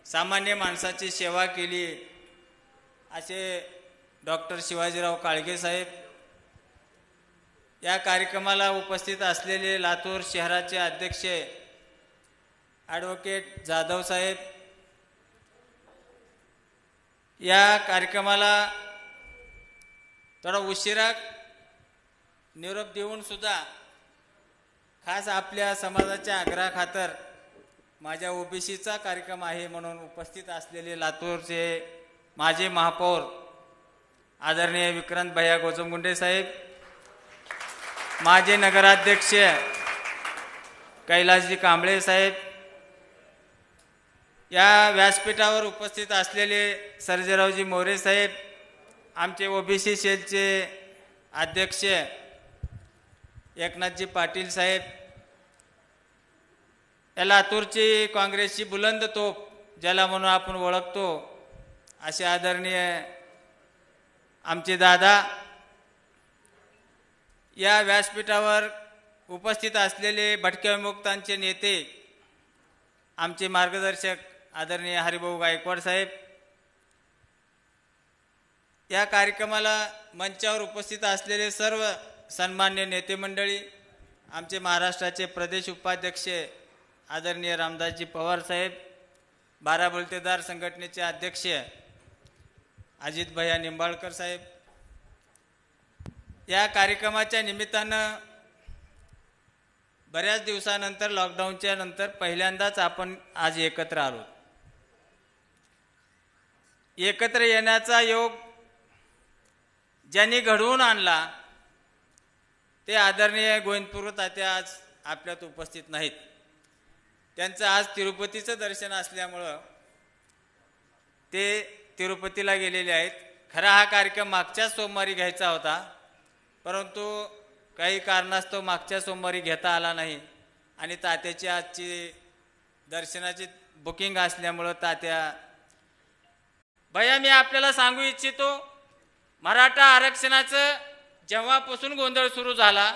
सामान्य माणसाची सेवा केली असे डॉक्टर शिवाजीराव काळगे साहेब, या कार्यक्रमाला उपस्थित असलेले लातूर शहराचे अध्यक्ष ॲडव्होकेट जाधव साहेब, या कार्यक्रमाला थोडा उशिरा निरोप देऊन सुद्धा खास आपल्या समाजाच्या आग्रहाखातर माझ्या ओबीसीचा कार्यक्रम आहे म्हणून उपस्थित असलेले लातूरचे माजी महापौर आदरणीय विक्रांत भैया गोजमगुंडे साहेब, माजी नगराध्यक्ष कैलासजी कांबळे साहेब, या व्यासपीठावर उपस्थित असलेले सर्जेरावजी मोरे साहेब, आमचे ओबीसी सेलचे अध्यक्ष एकनाथजी पाटील साहेब, या लातूरची काँग्रेसची बुलंद तोप ज्याला म्हणून आपण ओळखतो असे आदरणीय आमचे दादा, या व्यासपीठावर उपस्थित असलेले भटक्या विमुक्तांचे नेते आमचे मार्गदर्शक आदरणीय हरिभाऊ गायकवाड साहेब, या कार्यक्रमाला मंचावर उपस्थित असलेले सर्व सन्मान्य नेते मंडळी, आमचे महाराष्ट्राचे प्रदेश उपाध्यक्ष आदरणीय रामदासजी पवार साहेब, बारा बलुतेदार संघटनेचे अध्यक्ष अजित भैया निंबाळकर साहेब, या कार्यक्रमाच्या निमित्तानं बऱ्याच दिवसानंतर लॉकडाऊनच्या नंतर पहिल्यांदाच आपण आज एकत्र आलो. एकत्र येण्याचा योग ज्यांनी घडवून आणला ते आदरणीय गोविंदपूर तात्या आज आपल्यात उपस्थित नाहीत. त्यांचं आज तिरुपतीचं दर्शन असल्यामुळं ते तिरुपतीला गेलेले आहेत. खरा हा कार्यक्रम मागच्या सोमवारी घ्यायचा होता, परंतु काही कारणास्तव मागच्या सोमवारी घेता आला नाही आणि तात्याची आजची दर्शनाची बुकिंग असल्यामुळं तात्या भैया, मी आपल्याला सांगू इच्छितो, मराठा आरक्षणाचं जेव्हापासून गोंधळ सुरू झाला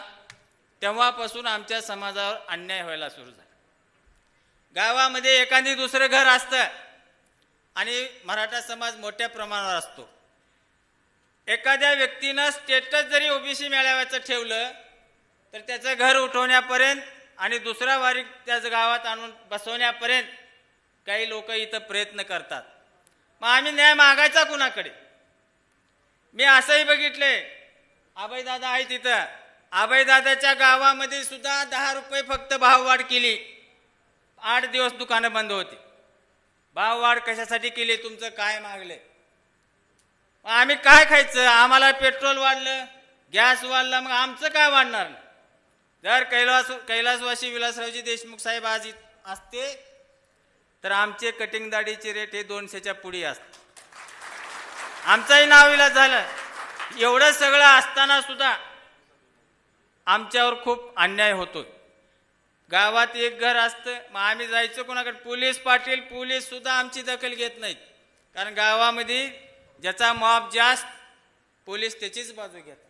तेव्हापासून आमच्या समाजावर अन्याय व्हायला सुरू झाला. गावामध्ये एखादी दुसरं घर असतं आणि मराठा समाज मोठ्या प्रमाणावर असतो. एखाद्या व्यक्तीनं स्टेटस जरी ओबीसी मेळाव्याचं ठेवलं तर त्याचं घर उठवण्यापर्यंत आणि दुसरा वारी त्याच गावात आणून बसवण्यापर्यंत काही लोक इथं प्रयत्न करतात. मग आम्ही न्याय मागायचा कुणाकडे? मी असंही बघितले, आबाईदादा आहे तिथं, आबाईदादाच्या गावामध्ये सुद्धा 10 रुपये फक्त भाववाढ केली. 8 दिवस दुकानं बंद होती. भाववाढ कशासाठी केली? तुमचं काय मागले? आम्ही काय खायचं? आम्हाला पेट्रोल वाढलं, गॅस वाढला, मग आमचं काय वाढणार? जर कैलासवासी विलासरावजी देशमुख साहेब आज असते तर आमचे कटिंग दाढीचे रेट हे 200च्या पुढे असते. आमचंही नाविलाज झालं. एवढं सगळं असताना सुद्धा आमच्यावर खूप अन्याय होतो. गावात एक घर असतं, मग आम्ही जायचं कोणाकडे? पोलीस पाटील, पोलीस सुद्धा आमची दखल घेत नाहीत, कारण गावामध्ये ज्याचा मॉब जास्त पोलीस त्याचीच बाजू घेतात.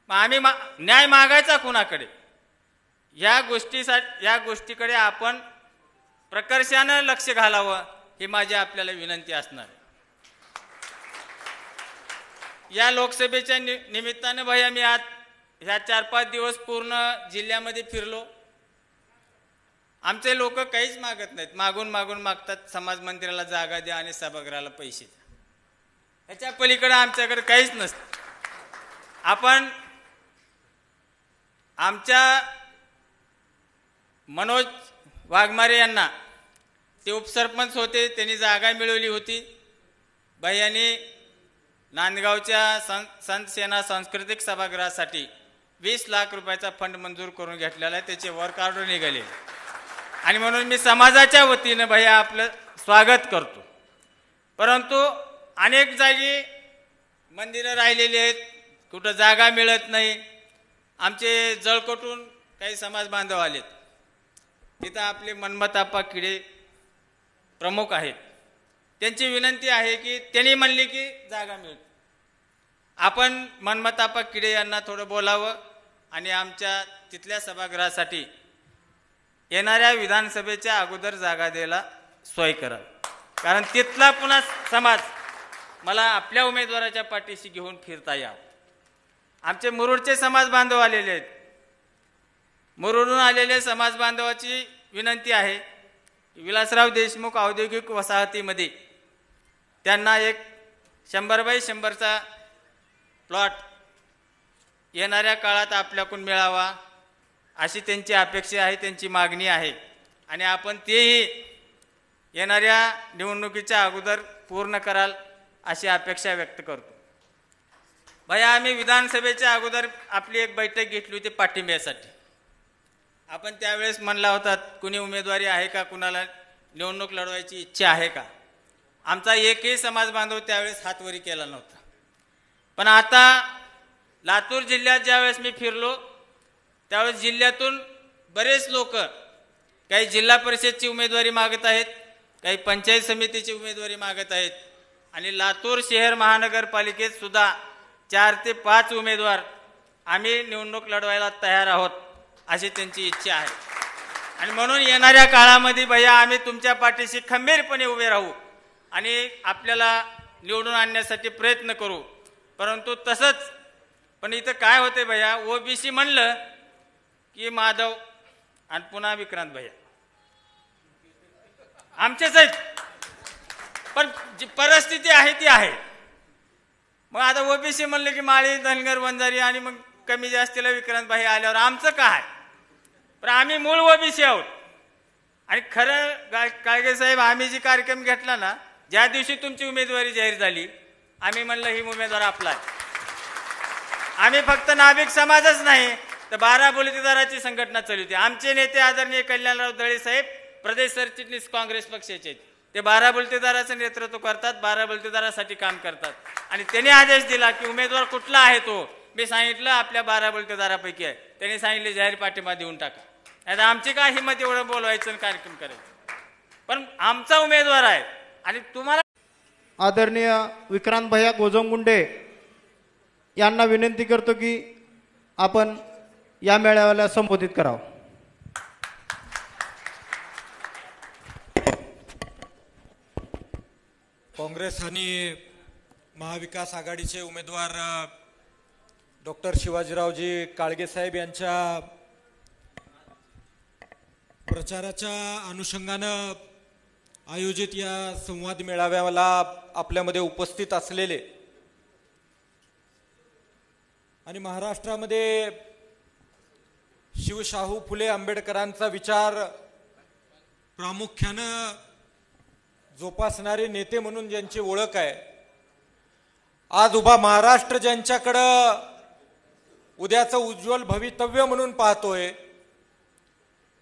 मग आम्ही न्याय मागायचा कुणाकडे? या गोष्टीकडे आपण प्रकर्षानं लक्ष घालावं ही माझी आपल्याला विनंती असणार आहे. या लोकसभेच्या निमित्तानं भैया मी आज ह्या 4-5 दिवस पूर्ण जिल्ह्यामध्ये फिरलो. आमचे लोक काहीच मागत नाहीत, मागून मागतात, समाज मंदिराला जागा द्या आणि सभागृहाला पैसे द्या. ह्याच्या पलीकडे आमच्याकडे काहीच नसतं. आपण आमच्या मनोज वाघमारे यांना, ते उपसरपंच होते, त्यांनी जागा मिळवली होती. भैयांनी नांदगावच्या संत सेना सांस्कृतिक सभागृहासाठी 20 लाख रुपयाचा फंड मंजूर करून घेतलेला आहे. त्याचे वर्क ऑर्डर निघाले आणि म्हणून मी समाजाच्या वतीनं भैया आपलं स्वागत करतो. परंतु अनेक जागी मंदिरं राहिलेली आहेत, कुठं जागा मिळत नाही. आमचे जळकोटून काही समाज बांधव आलेत, तिथं आपले मनमताप्पा किडे प्रमुख आहेत. त्यांची विनंती आहे की त्यांनी म्हणले की जागा मिळते. आपण मनमताप्पा किडे यांना थोडं बोलावं आणि आमच्या तिथल्या सभागृहासाठी येणाऱ्या विधानसभेच्या अगोदर जागा द्यायला सोय करा. कारण तिथला पुन्हा समाज मला आपल्या उमेदवाराच्या पाठीशी घेऊन फिरता यावं. आमचे मुरुडचे समाज बांधव आलेले आहेत. मुरुडून आलेले समाज बांधवाची विनंती आहे, विलासराव देशमुख औद्योगिक वसाहतीमध्ये त्यांना एक 100x100चा प्लॉट येणाऱ्या काळात आपल्याकडून मिळावा अशी त्यांची अपेक्षा आहे, त्यांची मागणी आहे. आणि आपण तेही येणाऱ्या निवडणुकीच्या अगोदर पूर्ण कराल अशी अपेक्षा व्यक्त करतो. भैया, आम्ही विधानसभेच्या अगोदर आपली एक बैठक घेतली होती पाठिंब्यासाठी. आपण त्यावेळेस म्हणला होता कुणी उमेदवारी आहे का, कुणाला निवडणूक लढवायची इच्छा आहे का. आमचा एकही समाज बांधव त्यावेळेस हातवरी केला नव्हता. पण आता लातूर जिल्ह्यात ज्यावेळेस मी फिरलो त्यावेळेस जिल्ह्यातून बरेच लोक काही जिल्हा परिषदची उमेदवारी मागत आहेत, काही पंचायत समितीची उमेदवारी मागत आहेत. आणि लातूर शहर महानगरपालिकेत सुद्धा 4 ते 5 उमेदवार आम्ही निवडणूक लढवायला तयार आहोत अशी त्यांची इच्छा आहे. आणि म्हणून येणाऱ्या काळामध्ये भैया आम्ही तुमच्या पाठीशी खंबीरपणे उभे राहू आणि आपल्याला निवडून आणण्यासाठी प्रयत्न करू. परंतु तसंच पण इथं काय होते भैया, ओबीसी म्हणलं की माधव आणि पुन्हा विक्रांत भैया आमचेच आहेत. पण जी परिस्थिती आहे ती आहे. मग आता ओबीसी म्हणलं की माळी, धनगर, वंजारी आणि मग कमी जास्तीला विक्रांत भाई आल्यावर आमचं काय. पण आम्ही मूळ ओबीसी आहोत. आणि खरं काळगे साहेब, आम्ही जी कार्यक्रम घेतला ना, ज्या दिवशी तुमची उमेदवारी जाहीर झाली आम्ही म्हणलं ही उमेदवार आपला आहे. आम्ही फक्त नाभिक समाजच नाही तर 12 बलुतेदाराची संघटना चालवते. आमचे नेते आदरणीय कल्याणराव दळे साहेब प्रदेश सरचिटणीस काँग्रेस पक्षाचे आहेत. ते 12 बलुतेदाराचं नेतृत्व करतात, 12 बलुतेदारासाठी काम करतात. आणि त्यांनी आदेश दिला की उमेदवार कुठला आहे तो. मी सांगितलं आपल्या 12 बलुतेदारापैकी आहे. त्यांनी सांगितले जाहीर पाठिंबा देऊन टाका. आता आमची काय हिंमत एवढं बोलवायचं आणि कार्यक्रम करायचं. पण आमचा उमेदवार आहे. आणि तुम्हाला आदरणीय विक्रांत भैया गोजमगुंडे यांना विनंती करतो की आपण या मेळाव्याला संबोधित करावं. काँग्रेस आणि महाविकास आघाडीचे उमेदवार डॉक्टर शिवाजीरावजी काळगे साहेब यांच्या प्रचाराच्या अनुषंगानं आयोजित या संवाद मेळाव्याला आपल्यामध्ये उपस्थित असलेले आणि महाराष्ट्रामध्ये शिवशाहू फुले आंबेडकरांचा विचार प्रामुख्यानं जोपासणारे नेते म्हणून ज्यांची ओळख आहे, आज उभा महाराष्ट्र ज्यांच्याकडं उद्याचं उज्ज्वल भवितव्य म्हणून पाहतोय,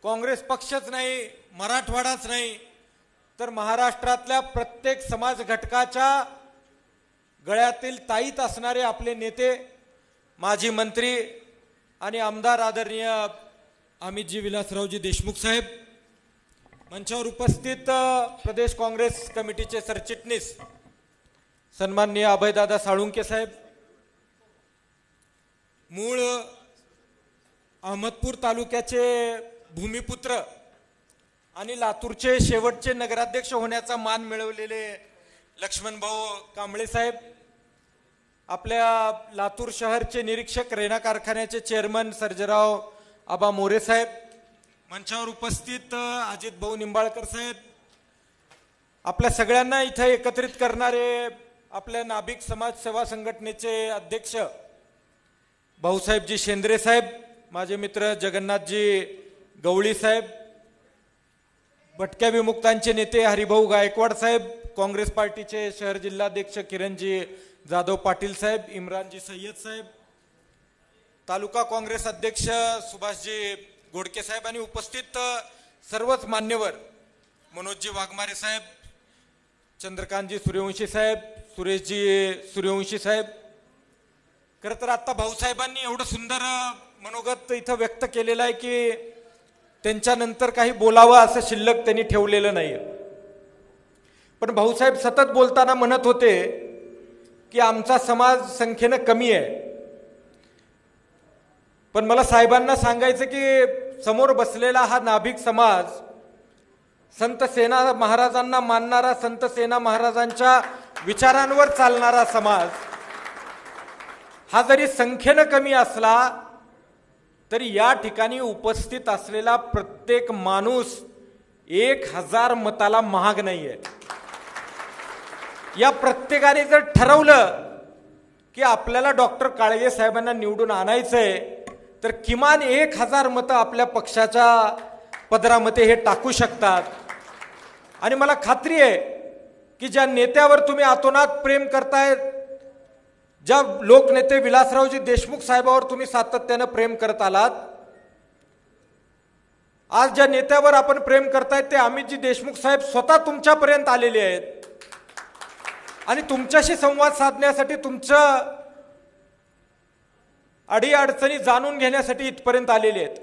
काँग्रेस पक्षच नाही, मराठवाडाच नाही तर महाराष्ट्रातल्या प्रत्येक समाज घटकाच्या गळ्यातील ताईत असणारे आपले नेते, माजी मंत्री आणि आमदार आदरणीय अमितजी विलासरावजी देशमुख साहेब, मंचावर उपस्थित प्रदेश काँग्रेस कमिटीचे सरचिटणीस सन्माननीय अभयदादा साळुंके साहेब, मूळ अहमदपूर तालुक्याचे भूमिपुत्र आणि लातूरचे शेवटचे नगराध्यक्ष होण्याचा मान मिळवलेले लक्ष्मणभाऊ कांबळे साहेब, आपल्या लातूर शहरचे निरीक्षक, रेणा कारखान्याचे चेअरमन सर्जेराव आबा मोरे साहेब, मंचावर उपस्थित अजित भाऊ निंबाळकर साहेब, आपल्या सगळ्यांना इथे एकत्रित करणारे आपल्या नाभिक समाज सेवा संघटनेचे अध्यक्ष भाऊसाहेबजी शेंद्रे साहेब, माझे मित्र जगन्नाथजी गवळी साहेब, भटक्या विमुक्तांचे नेते हरिभाऊ गायकवाड साहेब, काँग्रेस पार्टीचे शहर जिल्हाध्यक्ष किरणजी जाधव पाटील साहेब, इम्रानजी सय्यद साहेब, तालुका काँग्रेस अध्यक्ष सुभाषजी गोडके साहेब आणि उपस्थित सर्वच मान्यवर, मनोजजी वाघमारे साहेब, चंद्रकांतजी सूर्यवंशी साहेब, सुरेशजी सूर्यवंशी साहेब. खरं तर आता भाऊसाहेबांनी एवढं सुंदर मनोगत इथं व्यक्त केलेलं आहे की त्यांच्यानंतर काही बोलावं असं शिल्लक त्यांनी ठेवलेलं नाही. पण भाऊसाहेब सतत बोलताना म्हणत होते की आमचा समाज संख्येनं कमी आहे. पण मला साहेबांना सांगायचं की समोर बसलेला हा नाभिक समाज संत सेना महाराजांना मानणारा, संत सेना महाराजांच्या विचारांवर चालणारा समाज हा जरी संख्येनं कमी असला तरी या ठिकाणी उपस्थित असलेला प्रत्येक माणूस 1000 मताला महाग नाहीये. या प्रत्येकाने जर ठरवलं की आपल्याला डॉक्टर काळगे साहेबांना निवडून आणायचंय तर किमान 1000 मतं आपल्या पक्षाच्या पदरामध्ये हे टाकू शकतात. आणि मला खात्री आहे की ज्या नेत्यावर तुम्ही आतोनात प्रेम करताय, ज्या लोकनेते विलासरावजी देशमुख साहेबांवर तुम्ही सातत्यानं प्रेम करत आलात, आज ज्या नेत्यावर आपण प्रेम करताय ते अमितजी देशमुख साहेब स्वतः तुमच्यापर्यंत आलेले आहेत आणि तुमच्याशी संवाद साधण्यासाठी, तुमच्या अडीअडचणी जाणून घेण्यासाठी इथपर्यंत आलेले आहेत.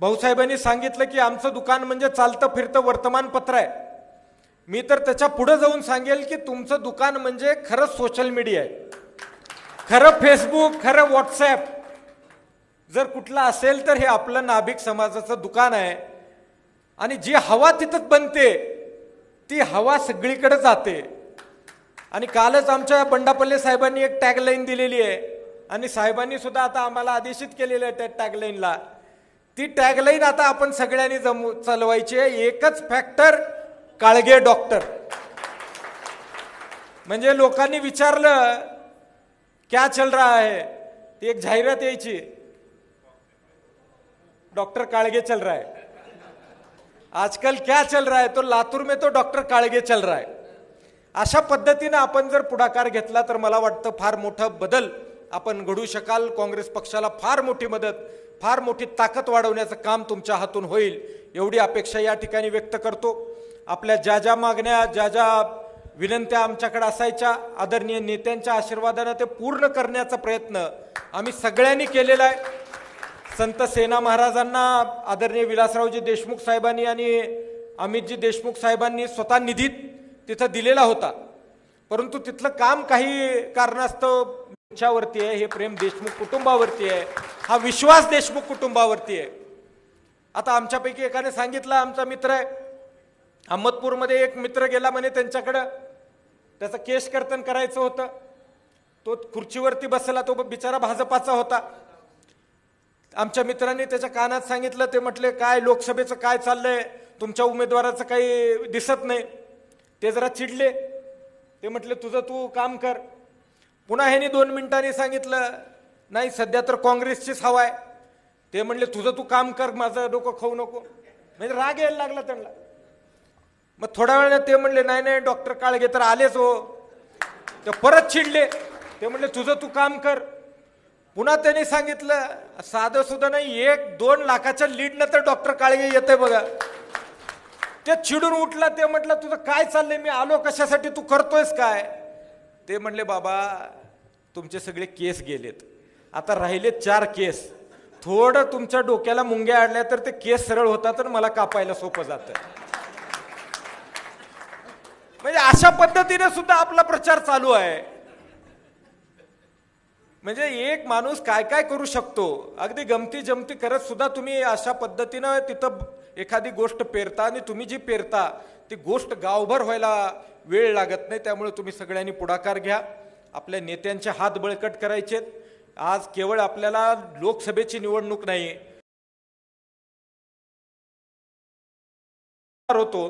भाऊसाहेबांनी सांगितलं की आमचं दुकान म्हणजे चालतं फिरतं वर्तमानपत्र आहे. मी तर त्याच्या पुढे जाऊन सांगेल की तुमचं दुकान म्हणजे खरं सोशल मीडिया आहे, खरं फेसबुक, खरं व्हॉट्सॲप जर कुठलं असेल तर हे आपलं नाभिक समाजाचं दुकान आहे. आणि जी हवा तिथं बनते ती हवा सगळीकडे जाते. आणि कालच आमच्या बंडापल्ले साहेबांनी एक टॅगलाईन दिलेली आहे आणि साहेबांनी सुद्धा आता आम्हाला आदेशित केलेलं आहे त्या टॅगलाईनला. ती टॅगलाईन आता आपण सगळ्यांनी चालवायची आहे, एकच फॅक्टर काळगे डॉक्टर. म्हणजे लोकांनी विचारलं क्या चल रहा है, ती एक जाहिरात यायची, डॉक्टर काळगे चल रहा है. आजकल क्या चल रहा है, तो लातूर में तो डॉक्टर काळगे चल रहा है. अशा पद्धतीने आपण जर पुढाकार घेतला तर मला वाटतं फार मोठा बदल आपण घडू शकाल. काँग्रेस पक्षाला फार मोठी मदत, फार मोठी ताकद वाढवण्याचं काम तुमच्या हातून होईल एवढी अपेक्षा या ठिकाणी व्यक्त करतो. आपल्या ज्या ज्या मागण्या, ज्या ज्या विनंत्या आमच्याकडे असायच्या, आदरणीय नेत्यांच्या आशीर्वादाने ते पूर्ण करण्याचा प्रयत्न आम्ही सगळ्यांनी केलेला आहे. संत सेना महाराजांना आदरणीय विलासरावजी देशमुख साहेबांनी आणि अमितजी देशमुख साहेबांनी स्वतः निधीत तिथं दिलेला होता, परंतु तिथलं काम काही कारणास्तव तुमच्यावरती आहे. हे प्रेम देशमुख कुटुंबावरती आहे, हा विश्वास देशमुख कुटुंबावरती आहे. आता आमच्यापैकी एकाने सांगितलं, आमचा मित्र आहे अहमदपूरमध्ये, एक मित्र गेला म्हणे त्यांच्याकडं, त्याचं केश कर्तन करायचं होतं. तो खुर्चीवरती बसला, तो बिचारा भाजपाचा होता. आमच्या मित्रांनी त्याच्या कानात सांगितलं, ते म्हटले काय लोकसभेचं काय चाललंय, तुमच्या उमेदवाराचं काही दिसत नाही. ते जरा चिडले, ते म्हटले तुझं तू काम कर. पुन्हा ह्याने 2 मिनिटांनी सांगितलं नाही सध्या तर काँग्रेसचीच हवा आहे. ते म्हणले तुझं तू काम कर, माझं डोकं खाऊ नको. म्हणजे राग यायला लागला त्यांना. मग थोड्या वेळाने ते म्हणले नाही नाही डॉक्टर काळगे तर आलेच हो. ते परत चिडले, ते म्हणले तुझं तू काम कर. पुन्हा त्यांनी सांगितलं साधं सुद्धा नाही, 1-2 लाखाच्या लीडनं तर डॉक्टर काळगे येते बघा. ते चिडून उठला, ते म्हटलं तुझं काय चाललंय, मी आलो कशासाठी, तू करतोयस काय. ते म्हणले बाबा तुमचे सगळे केस गेलेत, आता राहिले 4 केस, थोडं तुमच्या डोक्याला मुंग्या आडल्या तर ते केस सरळ होतात तर मला कापायला सोपं जातं. म्हणजे अशा पद्धतीने सुद्धा आपला प्रचार चालू आहे. म्हणजे एक माणूस काय काय करू शकतो, अगदी गमती जमती करत सुद्धा तुम्ही अशा पद्धतीनं तिथं एखादी गोष्ट पेरता आणि तुम्ही जी पेरता ती गोष्ट गावभर व्हायला वेळ लागत नाही. त्यामुळे तुम्ही सगळ्यांनी पुढाकार घ्या, आपल्या नेत्यांचे हात बळकट करायचेत. आज केवळ आपल्याला लोकसभेची निवडणूक नाही होतो,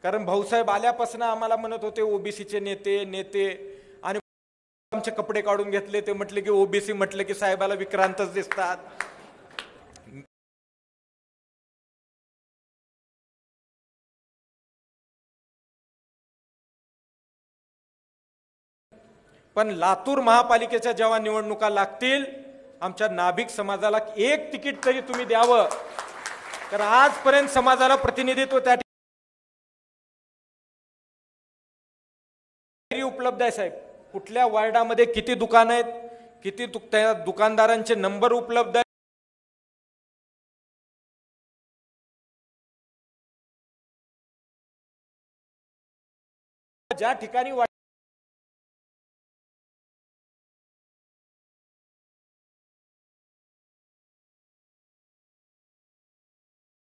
कारण भाऊसाहेब आल्यापासून आम्हाला म्हणत होते ओबीसीचे नेते आणि आमचे कपडे काढून घेतले. ते म्हटले की ओबीसी म्हटले की साहेबाला विक्रांतच दिसतात. पण लातूर महापालिकेच्या जेव्हा निवडणुका लागतील, आमच्या नाभिक समाजाला 1 तिकीट तरी तुम्ही द्यावं. तर आजपर्यंत समाजाला प्रतिनिधित्व त्या उपलब्ध आहे. साहेब कुठल्या वार्डामध्ये किती दुकान आहेत, किती दुकानदारांचे नंबर उपलब्ध आहेत, ज्या ठिकाणी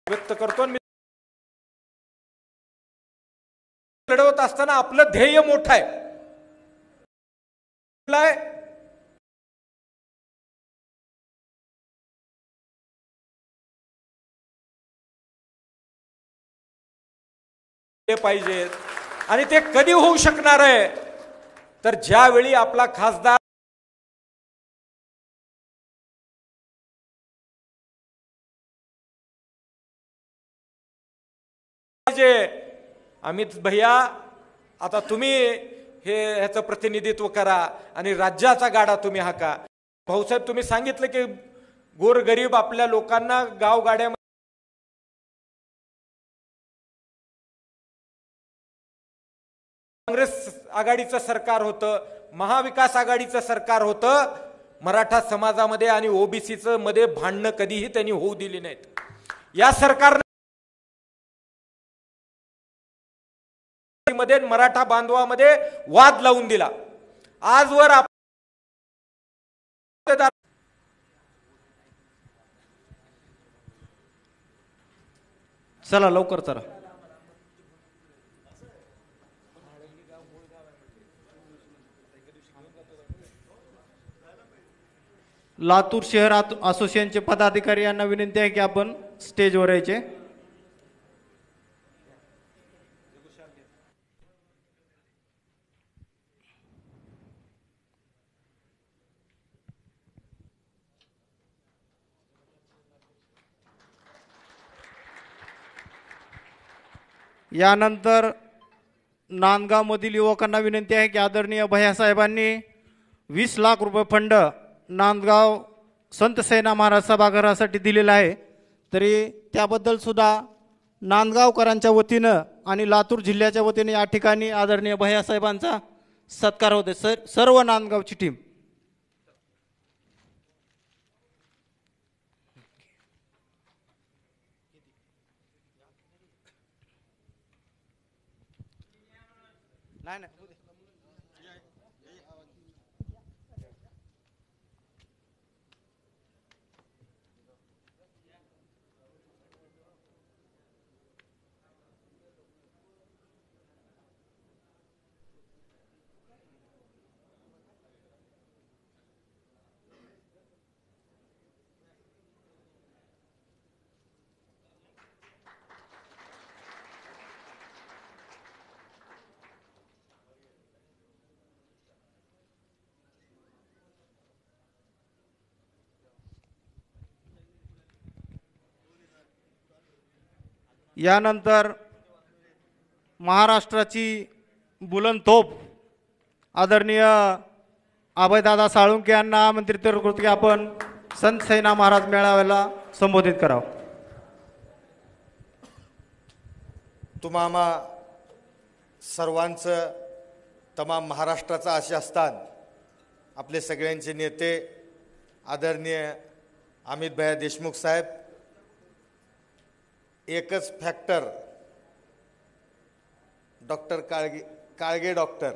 व्यक्त करतो. लढवत असताना आपलं ध्येय मोठं आहे. पाहिजेत आणि ते कधी होऊ शकणार आहे तर ज्यावेळी आपला खासदार अमित भैया, आता तुम्ही ह्याचं प्रतिनिधित्व करा आणि राज्याचा गाडा तुम्ही हाका. भाऊसाहेब, तुम्ही सांगितलं की गोरगरीब आपल्या लोकांना गावगाड्या काँग्रेस आघाडीचं सरकार होतं, महाविकास आघाडीचं सरकार होतं. मराठा समाजामध्ये आणि ओबीसीचं मध्ये भांडणं कधीही त्यांनी होऊ दिली नाहीत. या सरकारने मध्ये मराठा बांधवामध्ये वाद लावून दिला. आजवर चला लवकर चला. लातूर शहर असोसिएशनचे पदाधिकारी यांना विनंती आहे की आपण स्टेजवर यायचे. यानंतर नांदगावमधील युवकांना विनंती आहे की आदरणीय भैयासाहेबांनी 20 लाख रुपये फंड नांदगाव संत सेना महाराज सभागृहासाठी दिलेला आहे. तरी त्याबद्दल सुद्धा नांदगावकरांच्या वतीनं आणि लातूर जिल्ह्याच्या वतीने या ठिकाणी आदरणीय भैयासाहेबांचा सत्कार होते. सर्व नांदगावची टीम. नाही नाही यानंतर महाराष्ट्राची बुलंद तोफ आदरणीय अभयदादा साळुंके यांना आमंत्रित करतो की आपण संत सेना महाराज मेळाव्याला संबोधित करावं. तुम्हा सर्वांचं तमाम महाराष्ट्राचं आशास्थान आपले सगळ्यांचे नेते आदरणीय अमित भैया देशमुख साहेब, एकच फॅक्टर डॉक्टर काळगे डॉक्टर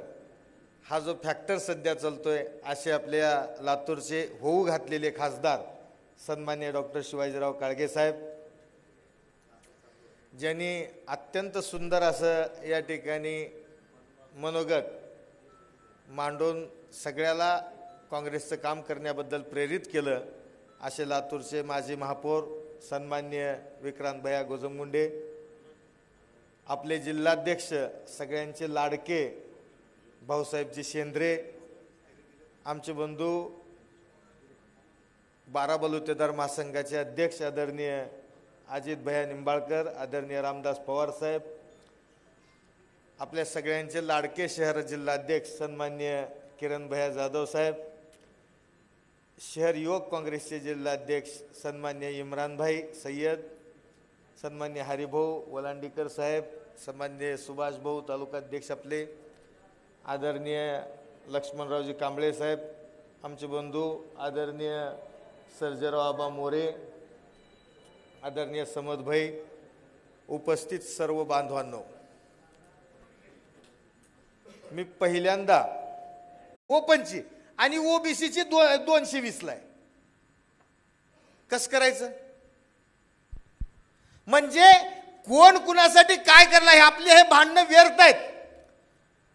हा जो फॅक्टर सध्या चालतोय असे आपल्या लातूरचे होऊ घातलेले खासदार सन्माननीय डॉक्टर शिवाजीराव काळगे साहेब, ज्यांनी अत्यंत सुंदर असं या ठिकाणी मनोगत मांडून सगळ्याला काँग्रेसचं काम करण्याबद्दल प्रेरित केलं, असे लातूरचे माजी महापौर सन्माननीय विक्रांत भैया गोजमगुंडे, आपले जिल्हाध्यक्ष सगळ्यांचे लाडके भाऊसाहेबजी शेंद्रे, आमचे बंधू बाराबलुतेदार महासंघाचे अध्यक्ष आदरणीय अजित भैया निंबाळकर, आदरणीय रामदास पवार साहेब, आपल्या सगळ्यांचे लाडके शहर जिल्हाध्यक्ष सन्माननीय किरण भैया जाधव साहेब, शहर युवक काँग्रेसचे जिल्हाध्यक्ष सन्मान्य इम्रान भाई सय्यद, सन्मान्य हरिभाऊ वलांडीकर साहेब, सन्मान्य सुभाष भाऊ तालुकाध्यक्ष आपले आदरणीय लक्ष्मणरावजी कांबळे साहेब, आमचे बंधू आदरणीय सर्जेराव आबा मोरे, आदरणीय समद भाई, उपस्थित सर्व बांधवांनो, मी पहिल्यांदा ओपनची आणि ओबीसीची 220 ला आहे. कसं करायचं म्हणजे कोण कुणासाठी काय करला हे आपले हे भांडणं व्यर्थ आहेत.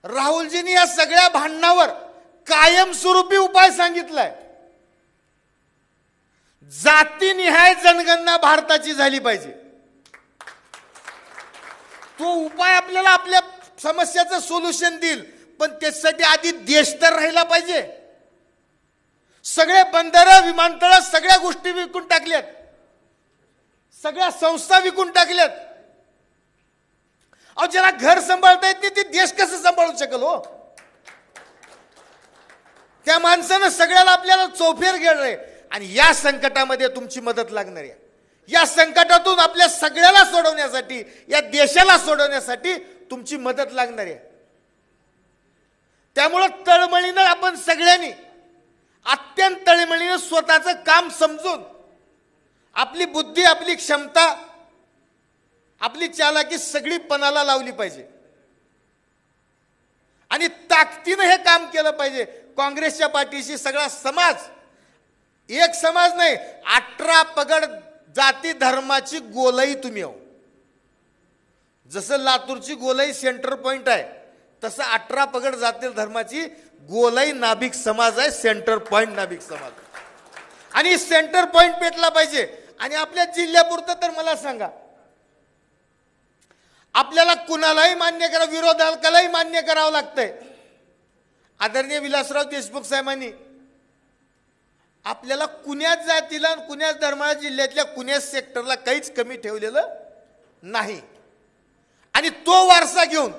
राहुलजींनी या सगळ्या भांडणावर कायमस्वरूपी उपाय सांगितलाय. जातीनिहाय जनगणना भारताची झाली पाहिजे. तो उपाय आपल्याला आपल्या समस्याचं सोल्युशन देईल, पण त्यासाठी आधी देश तर राहिला पाहिजे. सगळे बंदरं, विमानतळ, सगळ्या गोष्टी विकून टाकल्यात, सगळ्या संस्था विकून टाकल्यात. अहो, ज्याला घर सांभाळता येत नाही ते देश कसं सांभाळू शकेल हो? त्या माणसानं सगळ्याला आपल्याला चौफेर गेलंय. आणि या संकटामध्ये तुमची मदत लागणार आहे. या संकटातून आपल्या सगळ्याला सोडवण्यासाठी, या देशाला सोडवण्यासाठी तुमची मदत लागणार आहे. त्यामुळं तळमळीनं आपण सगळ्यांनी अत्यंत तळमळीनं स्वतःचं काम समजून आपली बुद्धी, आपली क्षमता, आपली चालाकी सगळी पणाला लावली पाहिजे आणि ताकदीनं हे काम केलं पाहिजे. काँग्रेसच्या पाठीशी सगळा समाज, एक समाज नाही, 18 पगड जाती धर्माची गोलाई तुम्ही हो. जसं लातूरची गोलाई सेंटर पॉइंट आहे, तसं 18 पगड जाती धर्माची गोलाई नाभिक समाज आहे, सेंटर पॉइंट नाभिक समाज. आणि सेंटर पॉइंट पेटला पाहिजे. आणि आपल्या जिल्ह्यापुरतं तर मला सांगा, आपल्याला कुणालाही मान्य करा, विरोधकालाही मान्य करावं लागतंय. आदरणीय विलासराव देशमुख साहेबांनी आपल्याला कुण्याच जातीला, कुण्याच धर्माला, जिल्ह्यातल्या कुण्याच सेक्टरला काहीच कमी ठेवलेलं नाही. आणि तो वारसा घेऊन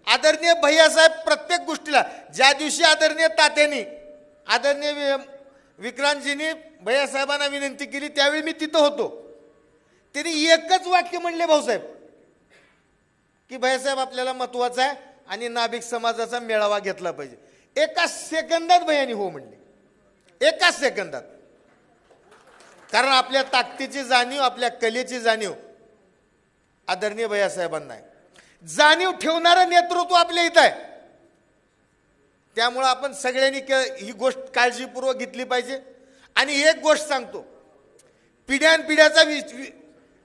आदरणीय भैयासाहेब प्रत्येक गोष्टीला, ज्या दिवशी आदरणीय तात्यांनी, आदरणीय विक्रांतजींनी भैयासाहेबांना विनंती केली, त्यावेळी मी तिथं होतो. त्यांनी एकच वाक्य म्हणले, भाऊसाहेब, की भैयासाहेब आपल्याला महत्वाचं आहे आणि नाभिक समाजाचा मेळावा घेतला पाहिजे. एका सेकंदात भैयानी हो म्हणले, एका सेकंदात. कारण आपल्या ताकदीची जाणीव, आपल्या कलेची जाणीव आदरणीय भैयासाहेबांना आहे. जाणीव ठेवणारं नेतृत्व आपल्या इथं आहे. त्यामुळं आपण सगळ्यांनी ही गोष्ट काळजीपूर्वक घेतली पाहिजे. आणि एक गोष्ट सांगतो, पिढ्यानपिढ्याचा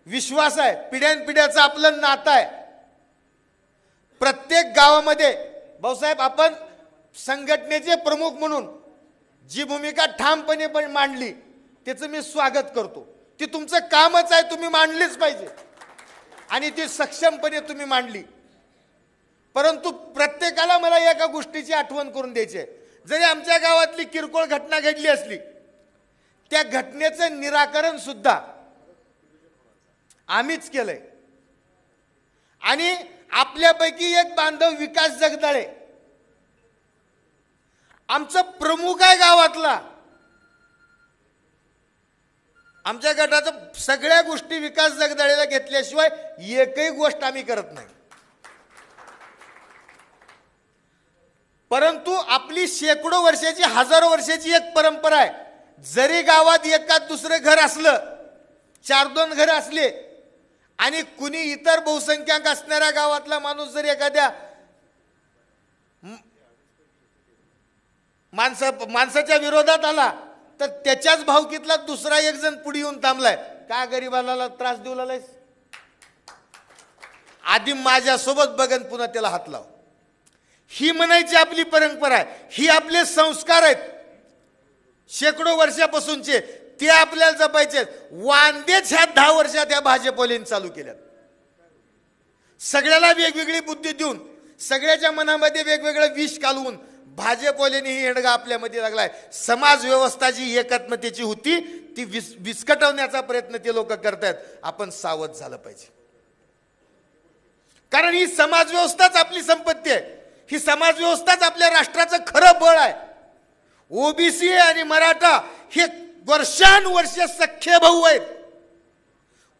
विश्वास आहे, पिढ्यानपिढ्याचं आपलं नातं आहे. प्रत्येक गावामध्ये भाऊसाहेब आपण संघटनेचे प्रमुख म्हणून जी भूमिका ठामपणे पण मांडली, त्याचं मी स्वागत करतो. ती तुमचं कामच आहे, तुम्ही मांडलीच पाहिजे आणि ती सक्षमपणे तुम्ही मांडली. परंतु प्रत्येकाला मला एका गोष्टीची आठवण करून द्यायची आहे. जरी आमच्या गावातली किरकोळ घटना घडली असली, त्या घटनेचं निराकरण सुद्धा आम्हीच केलंय. आणि आपल्यापैकी एक बांधव विकास जगदाळे आमचा प्रमुख आहे गावातला. आमच्या गटाचं सगळ्या गोष्टी विकास जगदाळेला घेतल्याशिवाय एकही गोष्ट आम्ही करत नाही. परंतु आपली शेकडो वर्षाची, हजारो वर्षाची एक परंपरा आहे. जरी गावात एकाच दुसरं घर असलं, 4-2 घर असले, आणि कुणी इतर बहुसंख्याक असणाऱ्या गावातला माणूस जर एखाद्या माणसाच्या विरोधात आला, तर त्याच्याच भावकीतला दुसरा एक जण पुढे येऊन थांबलाय, का गरीबाला त्रास देऊ लागलायस, आधी माझ्यासोबत बघन पुन्हा त्याला हात लाव. ही म्हणायची आपली परंपरा आहे. ही आपले संस्कार आहेत शेकडो वर्षापासूनचे, ते आपल्याला जपायचे. वांदेच ह्या 10 वर्षात त्या भाजपवाल्यांनी चालू केल्यात. सगळ्याला वेगवेगळी बुद्धी देऊन, सगळ्याच्या मनामध्ये वेगवेगळं विष घालवून भाजपवाल्यांनी ही हेडगा आपल्यामध्ये लागलाय. समाज व्यवस्था जी एकात्मतेची होती ती विस्कटवण्याचा प्रयत्न ते लोक करतायत. आपण सावध झालं पाहिजे. कारण ही समाज व्यवस्थाच आपली संपत्ती आहे. ही समाज व्यवस्थाच आपल्या राष्ट्राचं खरं बळ आहे. ओबीसी आणि मराठा हे वर्षानुवर्ष सख्खे भाऊ आहेत.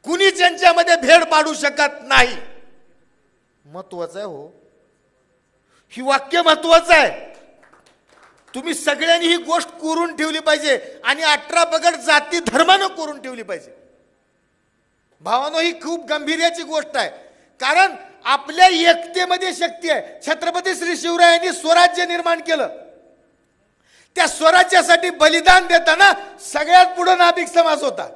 कुणी त्यांच्यामध्ये भेद पाडू शकत नाही. महत्वाचं आहे हो, ही वाक्य महत्वाचं आहे. तुम्ही सगळ्यांनी ही गोष्ट करून ठेवली पाहिजे आणि 18 पगड जाती धर्मानं करून ठेवली पाहिजे. भावानो, ही खूप गंभीर्याची गोष्ट आहे. कारण आपल्या एकतेमध्ये शक्ती आहे. छत्रपती श्री शिवरायांनी स्वराज्य निर्माण केलं. त्या स्वराज्यासाठी बलिदान देताना सगळ्यात पुढे नाभिक समाज होता.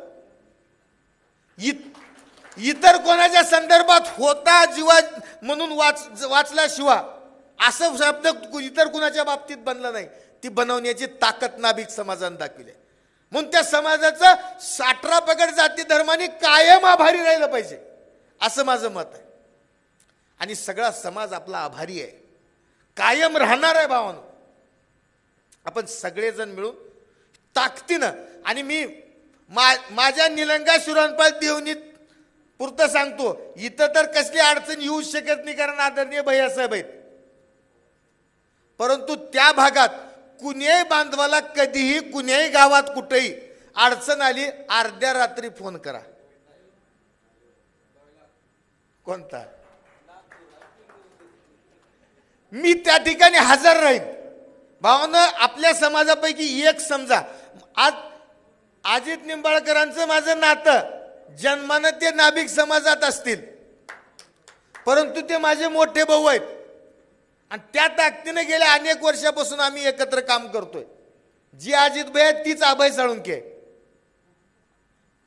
इतर कोणाच्या संदर्भात होता जीवा म्हणून वाचला शिवा असं शब्द इतर कुणाच्या बाबतीत बनलं नाही. ती बनवण्याची ताकद नाभिक समाजाने दाखवली. म्हणून त्या समाजाचं 18 पगड जाती धर्माने कायम आभारी राहिलं पाहिजे असं माझं मत आहे. आणि सगळा समाज आपला आभारी आहे, कायम राहणार आहे भावानो. आपण सगळेजण मिळून ताकदीनं, आणि मी माझ्या निलंगा शिरोणपाल देवणीत पुरतं सांगतो, इथं तर कसली अडचण येऊ शकत नाही कारण आदरणीय भैयासाहेब आहेत. परंतु त्या भागात कुण्याही बांधवाला कधीही कुण्याही गावात कुठेही अडचण आली, अर्ध्या रात्री फोन करा. कोणता? मी त्या ठिकाणी हजर राहीन. भावानं आपल्या समाजापैकी एक समजा, आज अजित निंबाळकरांचं माझं नातं जन्मानं ते नाभिक समाजात असतील, परंतु ते माझे मोठे भाऊ आहेत आणि त्या ताकदीने गेल्या अनेक वर्षापासून आम्ही एकत्र काम करतोय. जी अजित भाई आहेत तीच अभय साळुंखे.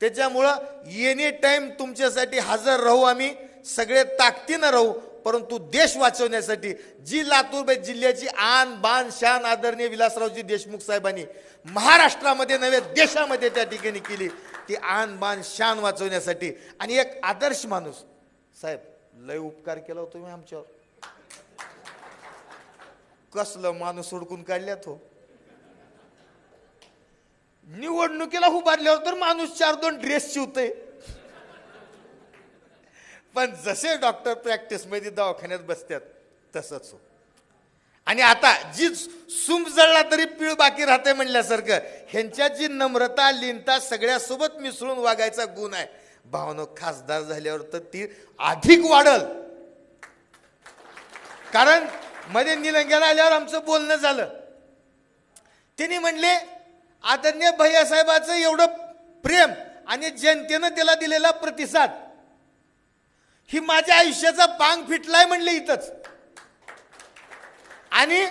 त्याच्यामुळं एनी टाइम तुमच्यासाठी हजर राहू, आम्ही सगळे ताकदीनं राहू. परंतु देश वाचवण्यासाठी जी लातूर जिल्ह्याची आन बान शान आदरणीय विलासरावजी देशमुख साहेबांनी महाराष्ट्रामध्ये नव्हे देशामध्ये त्या ठिकाणी केली, ती आन बान शान वाचवण्यासाठी. आणि एक आदर्श माणूस साहेब, लय उपकार केला होता तुम्ही आमच्यावर. कसलं माणूस हुडकून काढल्यात हो. निवडणुकीला उभारल्यावर तर माणूस 4-2 ड्रेस शिवतय, पण जसे डॉक्टर प्रॅक्टिस मध्ये दवाखान्यात बसतात तसंच हो. आणि आता जी सुंब जळला तरी पीळ बाकी राहते म्हणल्यासारखं ह्यांच्यात जी नम्रता लीनता सगळ्यासोबत मिसळून वागायचा गुण आहे भावनो, खासदार झाल्यावर तर ती अधिक वाढल. कारण मध्ये निलंग्याला आल्यावर आमचं बोलणं झालं, त्यांनी म्हणले आदरणीय भैयासाहेबाचं एवढं प्रेम आणि जनतेनं त्याला दिलेला प्रतिसाद ही माझ्या आयुष्याचा पांग फिटलाय म्हणले इथंच. आणि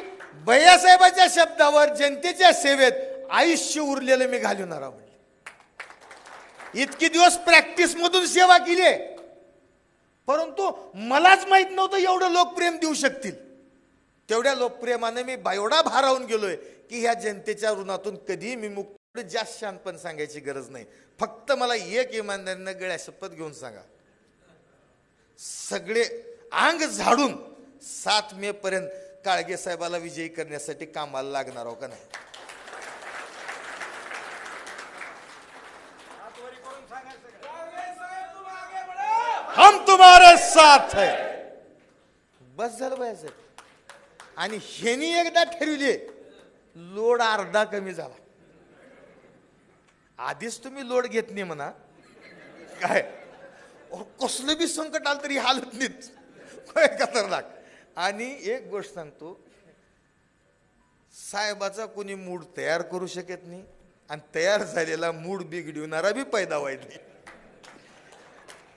भैयासाहेबाच्या शब्दावर जनतेच्या सेवेत आयुष्य उरलेलं मी घालवणार आहे म्हणले. इतकी दिवस प्रॅक्टिस मधून सेवा केली आहे, परंतु मलाच माहित नव्हतं एवढं लोकप्रेम देऊ शकतील. तेवढ्या लोकप्रेमाने मी एवढा भारावून गेलोय की ह्या जनतेच्या ऋणातून कधीही मी मुक्त. जास्त शानपण सांगायची गरज नाही, फक्त मला एक इमानदारीनं गळ्या शपथ घेऊन सांगा, सगळे अंग झाडून 7 मे पर्यंत काळगे साहेबाला विजयी करण्यासाठी कामाला लागणार आहो का नाही? हम तुम्हारे साथ है. बस झालं पाहिजे. आणि हेनी एकदा ठरविले, लोड अर्धा कमी झाला. आधीच तुम्ही लोड घेत नाही म्हणा, काय कसलं बी संकट आलं तरी हालत नाहीत, खतरनाक. आणि एक गोष्ट सांगतो, साहेबाचा कोणी मूड तयार करू शकत नाही आणि तयार झालेला मूड बिघडवणारा बी पैदा व्हायचा नाही.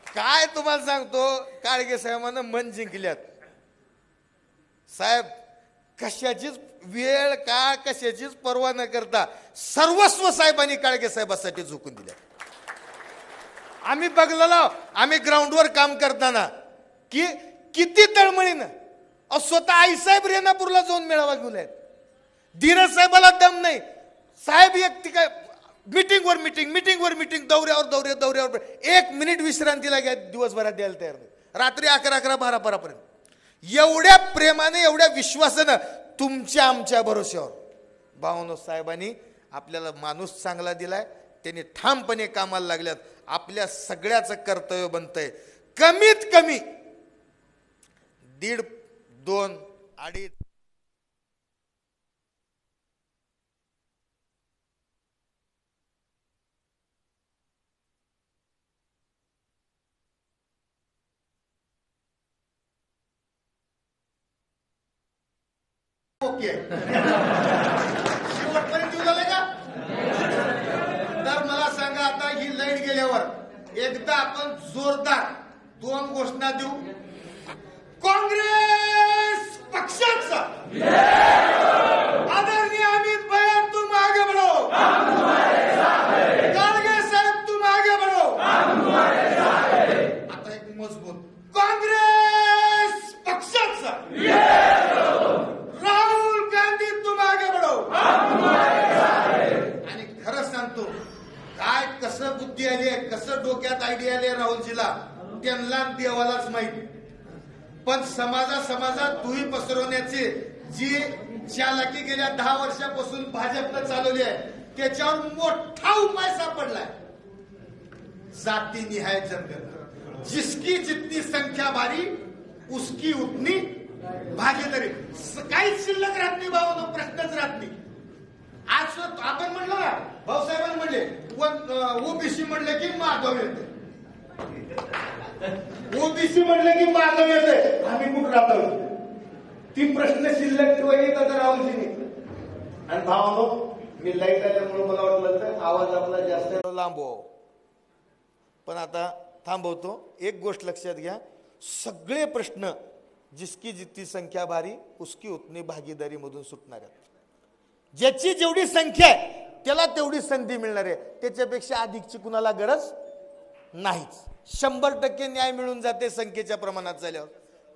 काय तुम्हाला सांगतो, काळगे साहेबांना मन जिंकल्यात. साहेब कशाचीच वेळ काळ कशाचीच पर्वा न करता सर्वस्व साहेबांनी काळगे साहेबांसाठी झोकून दिल्या. आम्ही बघलेलो, आम्ही ग्राउंडवर काम करताना की किती तळमळीनं स्वतः आईसाहेब रेणापूरला जाऊन मेळावा घेऊन धीरज साहेबाला दम नाही. साहेब एक काय मीटिंगवर मीटिंग दौऱ्यावर 1 मिनिट विश्रांतीला घ्या दिवसभरात द्यायला तयार नाही. रात्री 11, 12 पर्यंत एवढ्या प्रेमाने एवढ्या विश्वासानं तुमच्या आमच्या भरोश्यावर भावनो साहेबांनी आपल्याला माणूस चांगला दिलाय. त्यांनी ठामपणे कामाला लागल्यात. आपल्या सगळ्याचं कर्तव्य बनतंय कमीत कमी 1.5, 2, 2.5 ओके शेवटपर्यंत येऊ झालं का? तर मला सांगा, आता ही लाईट गेल्यावर एकदा आपण जोरदार 2 घोषणा देऊ. काँग्रेस पक्षाचा आदरणीय अमित भैया तुम आगे बढ़ो, काळगे साहेब तुम आगे बढ़ो. आता एक मजबूत काँग्रेस पक्षाचा म्हणला आणि देवालाच माहिती. पण समाजात दुही पसरवण्याची जी चालाकी गेल्या 10 वर्षापासून भाजपनं चालवली आहे त्याच्यावर मोठा उपाय सापडलाय. जाती निहाय जनगणना, जिसकी जितनी संख्या भारी उसकी उतनी भागीदारी. काहीच शिल्लक राहत नाही भाऊ, प्रश्नच राहत नाही. आज आपण म्हणलो ना, भाऊसाहेबांनी म्हणले ओबीसी म्हणले की माधव येते, ओबीसी म्हणले की माधव येते, आम्ही कुठं राहतो ती प्रश्न शिल्लक ठेवायची तर राहुलजीने. आणि भावानो, मी लाईट आल्यामुळे मला वाटलं तर आवाज आपला जास्त लांबव, पण आता थांबवतो. एक गोष्ट लक्षात घ्या, सगळे प्रश्न जिसकी जितनी संख्या भारी उसकी उतनी भागीदारी मधून सुटणार आहेत. ज्याची जेवढी संख्या आहे त्याला तेवढी संधी मिळणार आहे, त्याच्यापेक्षा अधिकची कुणाला गरज नाहीच. 100% न्याय मिळून जाते संख्येच्या प्रमाणात झाल्यावर.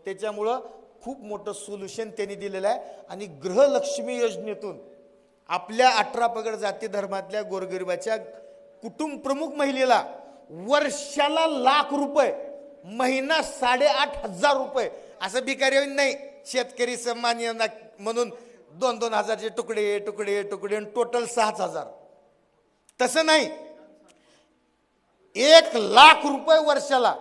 त्याच्यामुळं खूप मोठं सोल्युशन त्यांनी दिलेलं आहे. आणि गृहलक्ष्मी योजनेतून आपल्या 18 पगड जाती धर्मातल्या गोरगरिबाच्या कुटुंब प्रमुख महिलेला वर्षाला ₹1,00,000, महिना 8,500 रुपये. असं भिकारी नाही, शेतकरी सन्मान योजना म्हणून 2-2 हजारचे तुकडे तुकडे तुकडे टोटल 6,000. तसं नाही, ₹1,00,000 वर्षाला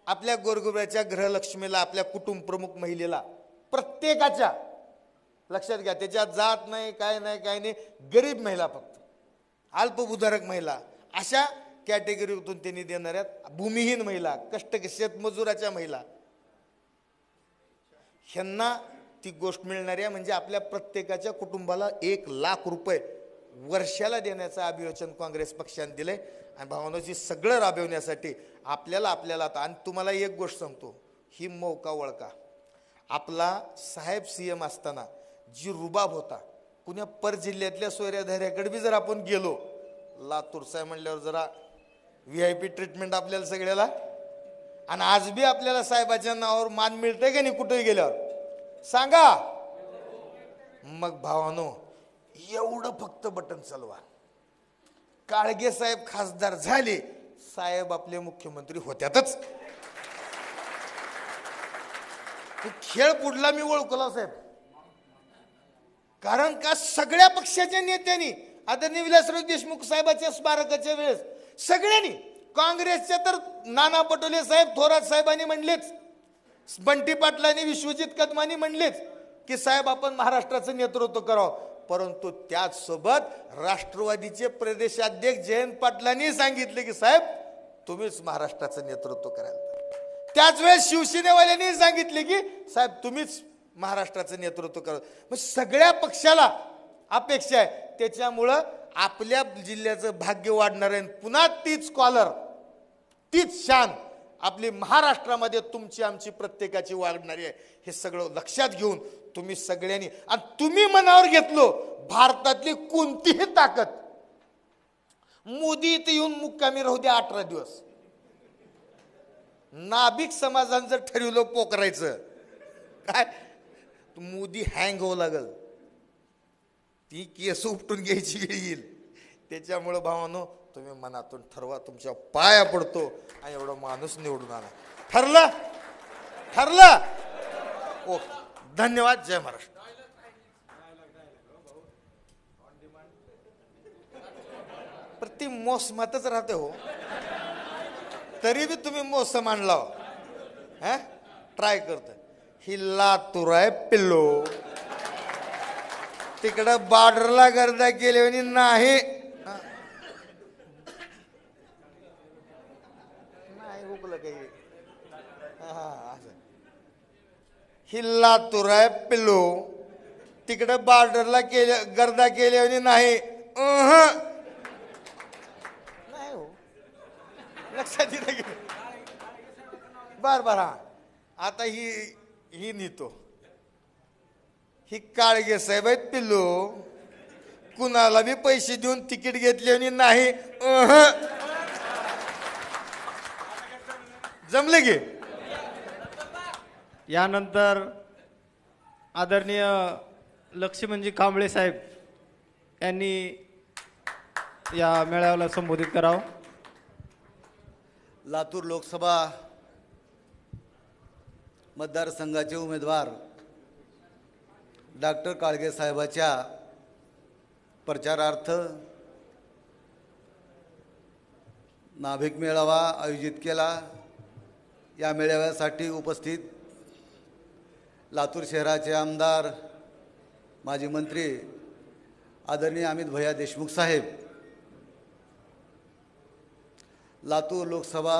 आपल्या गोरगरिबाच्या गृहलक्ष्मीला, आपल्या कुटुंब प्रमुख महिलेला, प्रत्येकाच्या. लक्षात घ्या, त्याच्यात जात नाही, काय नाही, गरीब महिला, फक्त अल्पभूधारक महिला, अशा कॅटेगरीतून त्यांनी देणार आहेत. भूमिहीन महिला, शेतमजुराच्या महिला, ह्यांना ती गोष्ट मिळणार आहे. म्हणजे आपल्या प्रत्येकाच्या कुटुंबाला ₹1,00,000 वर्षाला देण्याचं अभिवचन काँग्रेस पक्षाने दिलंय. आणि भावनाची सगळं राबवण्यासाठी आपल्याला आणि तुम्हाला एक गोष्ट सांगतो, ही मौका वळका. आपला साहेब CM असताना जी रुबाब होता, पुण्या पर जिल्ह्यातल्या सोयऱ्याधाऱ्याकडे बी जर आपण गेलो, लातूर साहेब म्हणल्यावर जरा VIP ट्रीटमेंट आपल्याला सगळ्याला. आणि आज बी आपल्याला साहेबाच्या नावावर मान मिळतंय का नाही कुठेही गेल्यावर सांगा. मग भावानो, एवढं फक्त बटन चालवा. काळगे साहेब खासदार झाले, साहेब आपले मुख्यमंत्री होत्यातच. खेळ पुढला मी ओळखला साहेब, कारण का सगळ्या पक्षाच्या नेत्यांनी, आदरणीय विलासराव देशमुख साहेबांच्या स्मारकाच्या वेळेस सगळ्यांनी, काँग्रेसच्या तर नाना पटोले साहेब, थोरात साहेबांनी म्हणलेच, बंटी पाटलांनी, विश्वजित कदमांनी म्हणलेच की साहेब आपण महाराष्ट्राचं नेतृत्व करावं. परंतु त्याचसोबत राष्ट्रवादीचे प्रदेशाध्यक्ष जयंत पाटलांनी सांगितले की साहेब तुम्हीच महाराष्ट्राचं नेतृत्व करायला. त्याच वेळेस शिवसेनेवाल्यांनी सांगितले की साहेब तुम्हीच महाराष्ट्राचं नेतृत्व करा. मग सगळ्या पक्षाला अपेक्षा आहे. त्याच्यामुळं आपल्या जिल्ह्याचं भाग्य वाढणार आहे. पुन्हा तीच कॉलर, तीच शान आपली महाराष्ट्रामध्ये तुमची आमची प्रत्येकाची वाढणारी आहे. हे सगळं लक्षात घेऊन तुम्ही सगळ्यांनी, आणि तुम्ही मनावर घेतलो, भारतातली कोणतीही ताकद मोदी इथे येऊन मुक्कामी राहू द्या 18 दिवस. नाभिक समाजानं जर ठरवलं पोकरायचं काय, मोदी हँग होऊ लागल, ती केस उपटून घ्यायची वेळ येईल. त्याच्यामुळं भावानो, तुम्ही मनातून ठरवा, तुमच्या पाया पडतो आणि एवढा माणूस निवडून आणा. ठरलं? ठरलं? ओके, धन्यवाद. जय महाराष्ट्र. ती मोसमातच राहते हो, तरी बी तुम्ही मोसम आणला हा, ट्राय करत. ही लातूर आहे पिल्लो, तिकडं बॉर्डरला गर्दा केली नाही, हुकलं काही. ही लातूर आहे पिल्लो, तिकडं बॉर्डरला गर्दा केली नाही. लक्षात येत. बर हा, आता ही नेतो, ही काळगे साहेब आहेत पिल्लू, कुणाला बी पैसे देऊन तिकीट घेतले नाही. जमले गे. यानंतर आदरणीय लक्ष्मणजी कांबळे साहेब यांनी या मेळाव्याला संबोधित करावं. लातूर लोकसभा मतदारसंघाचे उमेदवार डॉक्टर काळगे साहेबाच्या प्रचारार्थ नाभिक मेळावा आयोजित केला। या मेळाव्यासाठी उपस्थित लातूर शहराचे आमदार माजी मंत्री आदरणीय अमित भैया देशमुख साहेब, लातूर लोकसभा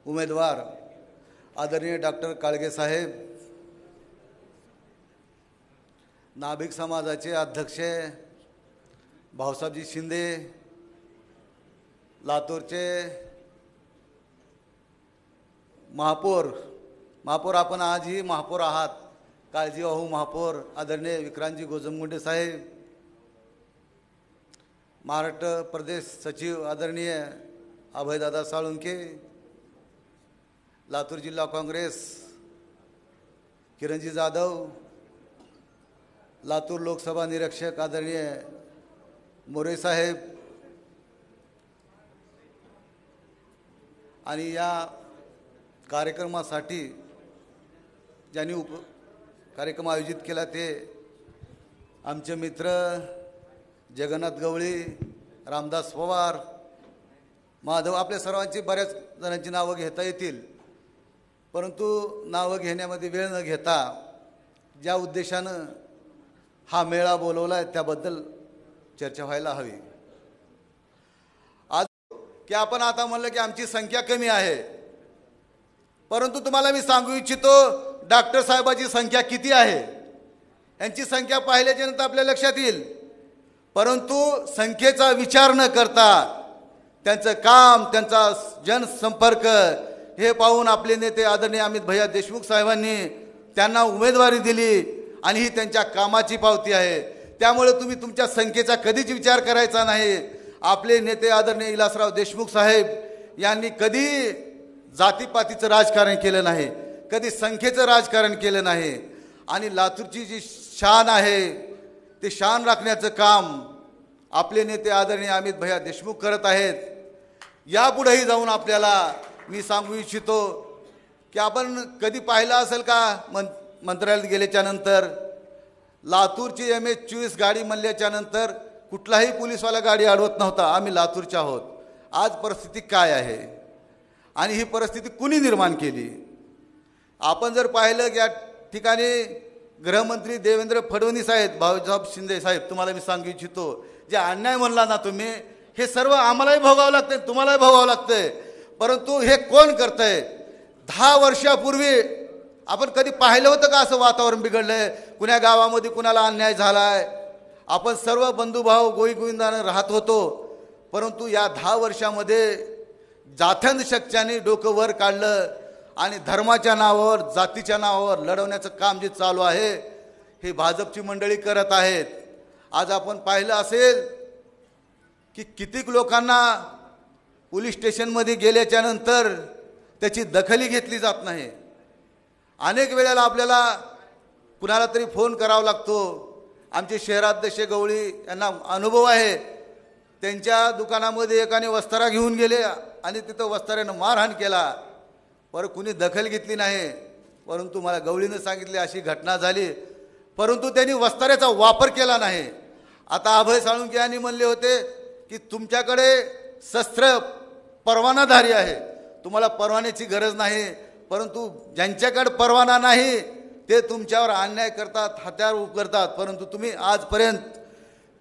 उमेदवार आदरणीय डॉक्टर काळगे साहेब, नाभिक समाजाचे अध्यक्ष भाऊसाहेबजी शिंदे, लातूरचे महापौर आपण आजही महापौर आहात, काळजीवाहू महापौर आदरणीय विक्रांतजी गोजमगुंडे साहेब, महाराष्ट्र प्रदेश सचिव आदरणीय अभयदादा साळुंके, लातूर जिल्हा काँग्रेस किरणजी जाधव, लातूर लोकसभा निरीक्षक आदरणीय मोरे साहेब आणि या कार्यक्रमासाठी ज्यांनी कार्यक्रम आयोजित केला ते आमचे मित्र जगन्नाथ गवळी, रामदास पवार, माधव, आपल्या सर्वांची बऱ्याच जणांची नावं घेता येतील, परंतु नावं घेण्यामध्ये वेळ न घेता ज्या उद्देशानं हा मेळा बोलवला आहे त्याबद्दल चर्चा व्हायला हवी। आज की आपण आता म्हणलं की आमची संख्या कमी आहे, परंतु तुम्हाला मी सांगू इच्छितो डॉक्टर साहेबाची संख्या किती आहे। यांची संख्या पाहिल्याच्या नंतर आपल्या लक्षात येईल, परंतु संख्येचा विचार न करता त्यांचं काम, त्यांचा जनसंपर्क हे पाहून आपले नेते आदरणीय अमित भैया देशमुख साहेबांनी त्यांना उमेदवारी दिली आणि ही त्यांच्या कामाची पावती आहे। त्यामुळे तुम्ही तुमच्या संख्येचा कधीच विचार करायचा नाही। आपले नेते आदरणीय इलासराव देशमुख साहेब यांनी कधी जातीपातीचं राजकारण केलं नाही, कधी संख्येचं राजकारण केलं नाही आणि लातूरची जी शान आहे ते शान राखण्याचं काम आपले नेते आदरणीय अमित भैया देशमुख करत आहेत। यापुढेही जाऊन आपल्याला मी सांगू इच्छितो की आपण कधी पाहिलं असेल का मंत्रालयात गेल्याच्या नंतर लातूरची MH-24 गाडी म्हणल्याच्या नंतर कुठलाही पोलीसवाला गाडी अडवत नव्हता, आम्ही लातूरचे आहोत। आज परिस्थिती काय आहे आणि ही परिस्थिती कुणी निर्माण केली? आपण जर पाहिलं की या ठिकाणी गृहमंत्री देवेंद्र फडणवीस आहेत, भाऊसाहेब शिंदे साहेब, तुम्हाला मी सांगू इच्छितो जे अन्याय म्हणला ना तुम्ही, हे सर्व आम्हालाही भोगावं लागतंय, तुम्हालाही भोगावं लागतंय, परंतु हे कोण करतंय? 10 वर्षापूर्वी आपण कधी पाहिलं होतं का असं वातावरण बिघडलंय? कुण्या गावामध्ये कुणाला अन्याय झालाय? आपण सर्व बंधुभाव गोईगोविंदानं राहत होतो, परंतु या 10 वर्षामध्ये जाथ्यांध शक्त्याने डोकं वर काढलं आणि धर्माच्या नावावर, जातीच्या नावावर लढवण्याचं काम जे चालू आहे हे भाजपची मंडळी करत आहेत। आज आपण पाहिलं असेल की कितीक लोकांना पोलीस स्टेशनमध्ये गेल्याच्या नंतर त्याची दखली घेतली जात नाही। अनेक वेळेला आपल्याला कुणाला तरी फोन करावा लागतो। आमचे शहराध्यक्ष गवळी यांना अनुभव आहे, त्यांच्या दुकानामध्ये एकाने वस्तारा घेऊन गेले आणि तिथं वस्ताऱ्यानं मारहाण केला, परंतु कुणी दखल घेतली नाही। परंतु मला गवळीनं सांगितले अशी घटना झाली, परंतु त्यांनी वस्ताऱ्याचा वापर केला नाही। आता अभय साळुंके यांनी म्हणले होते की तुमच्याकडे शस्त्र परवानाधारी आहे, तुम्हाला परवान्याची गरज नाही, परंतु ज्यांच्याकडे परवाना नाही ते तुमच्यावर अन्याय करतात, हत्यार करतात, परंतु तुम्ही आजपर्यंत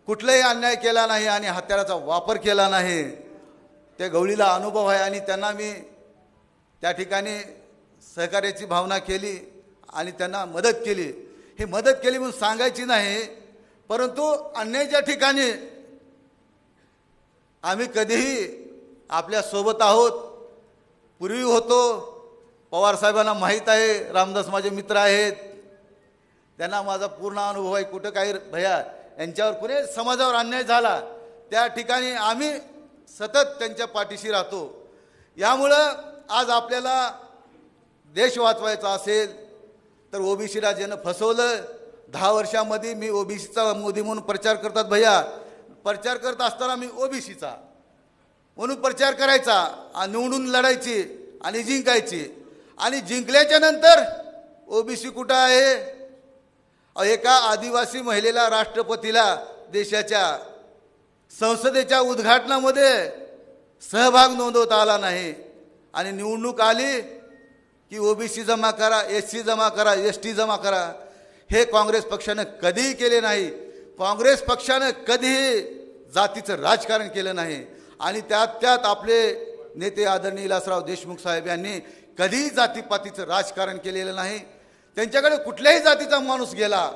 कुठलाही अन्याय केला नाही आणि हत्याराचा वापर केला नाही। त्या गवळीला अनुभव आहे आणि त्यांना मी त्या ठिकाणी सहकार्याची भावना केली आणि त्यांना मदत केली। हे मदत केली म्हणून सांगायची नाही, परंतु अन्यायाच्या ठिकाणी आम्ही कधीही आपल्या सोबत आहोत, पूर्वी होतो। पवार साहेबांना माहीत आहे, रामदास माझे मित्र आहेत, त्यांना माझा पूर्ण अनुभव आहे। कुठं काही भैया यांच्यावर कुणी समाजावर अन्याय झाला त्या ठिकाणी आम्ही सतत त्यांच्या पाठीशी राहतो। यामुळं आज आपल्याला देश वाचवायचा असेल तर ओबीसीला ज्यानं फसवलं, 10 वर्षामध्ये मी ओबीसीचा मोदी म्हणून प्रचार करतात भैया, प्रचार करत असताना मी ओबीसीचा म्हणून प्रचार करायचा, निवडून लढायची आणि जिंकायची। आणि जिंकल्याच्या नंतर ओबीसी कुठं आहे? एका आदिवासी महिलेला, राष्ट्रपतीला देशाच्या संसदेच्या उद्घाटनामध्ये सहभाग नोंदवता आला नाही आणि निवडणूक आली की ओबीसी जमा करा, एससी जमा करा, एसटी जमा करा. हे काँग्रेस पक्षानं कधीही केले नाही. काँग्रेस पक्षानं कधीही जातीचं राजकारण केलं नाही आणि त्यात आपले नेते आदरणीय विलासराव देशमुख साहेब यांनी कधीही जातीपातीचं राजकारण केलेलं नाही. त्यांच्याकडे कुठल्याही जातीचा माणूस गेला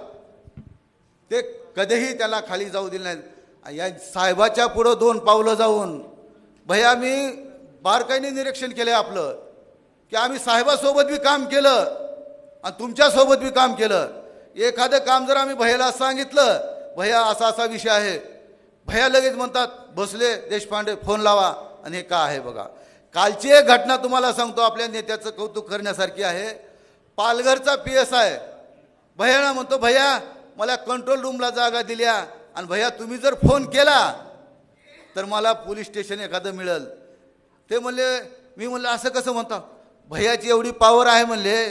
ते कधीही त्याला खाली जाऊ दिले नाही. या साहेबाच्या पुढं 2 पावलं जाऊन भैया मी बारकाईने निरीक्षण केलं आपलं की आम्ही साहेबासोबत बी काम केलं आणि तुमच्यासोबत बी काम केलं. एखादं काम जर आम्ही भैयाला सांगितलं, भैया असा असा विषय आहे, भैया लगेच म्हणतात भोसले देशपांडे फोन लावा आणि हे का आहे बघा. कालची एक घटना तुम्हाला सांगतो, आपल्या नेत्याचं कौतुक करण्यासारखी आहे. पालघरचा PSI भैयाला म्हणतो भैया मला कंट्रोल रूमला जागा दिल्या आणि भैया तुम्ही जर फोन केला तर मला पोलीस स्टेशन एखादं मिळेल. ते म्हणले, मी म्हणलं असं कसं म्हणता? भैयाची एवढी पॉवर आहे म्हणले,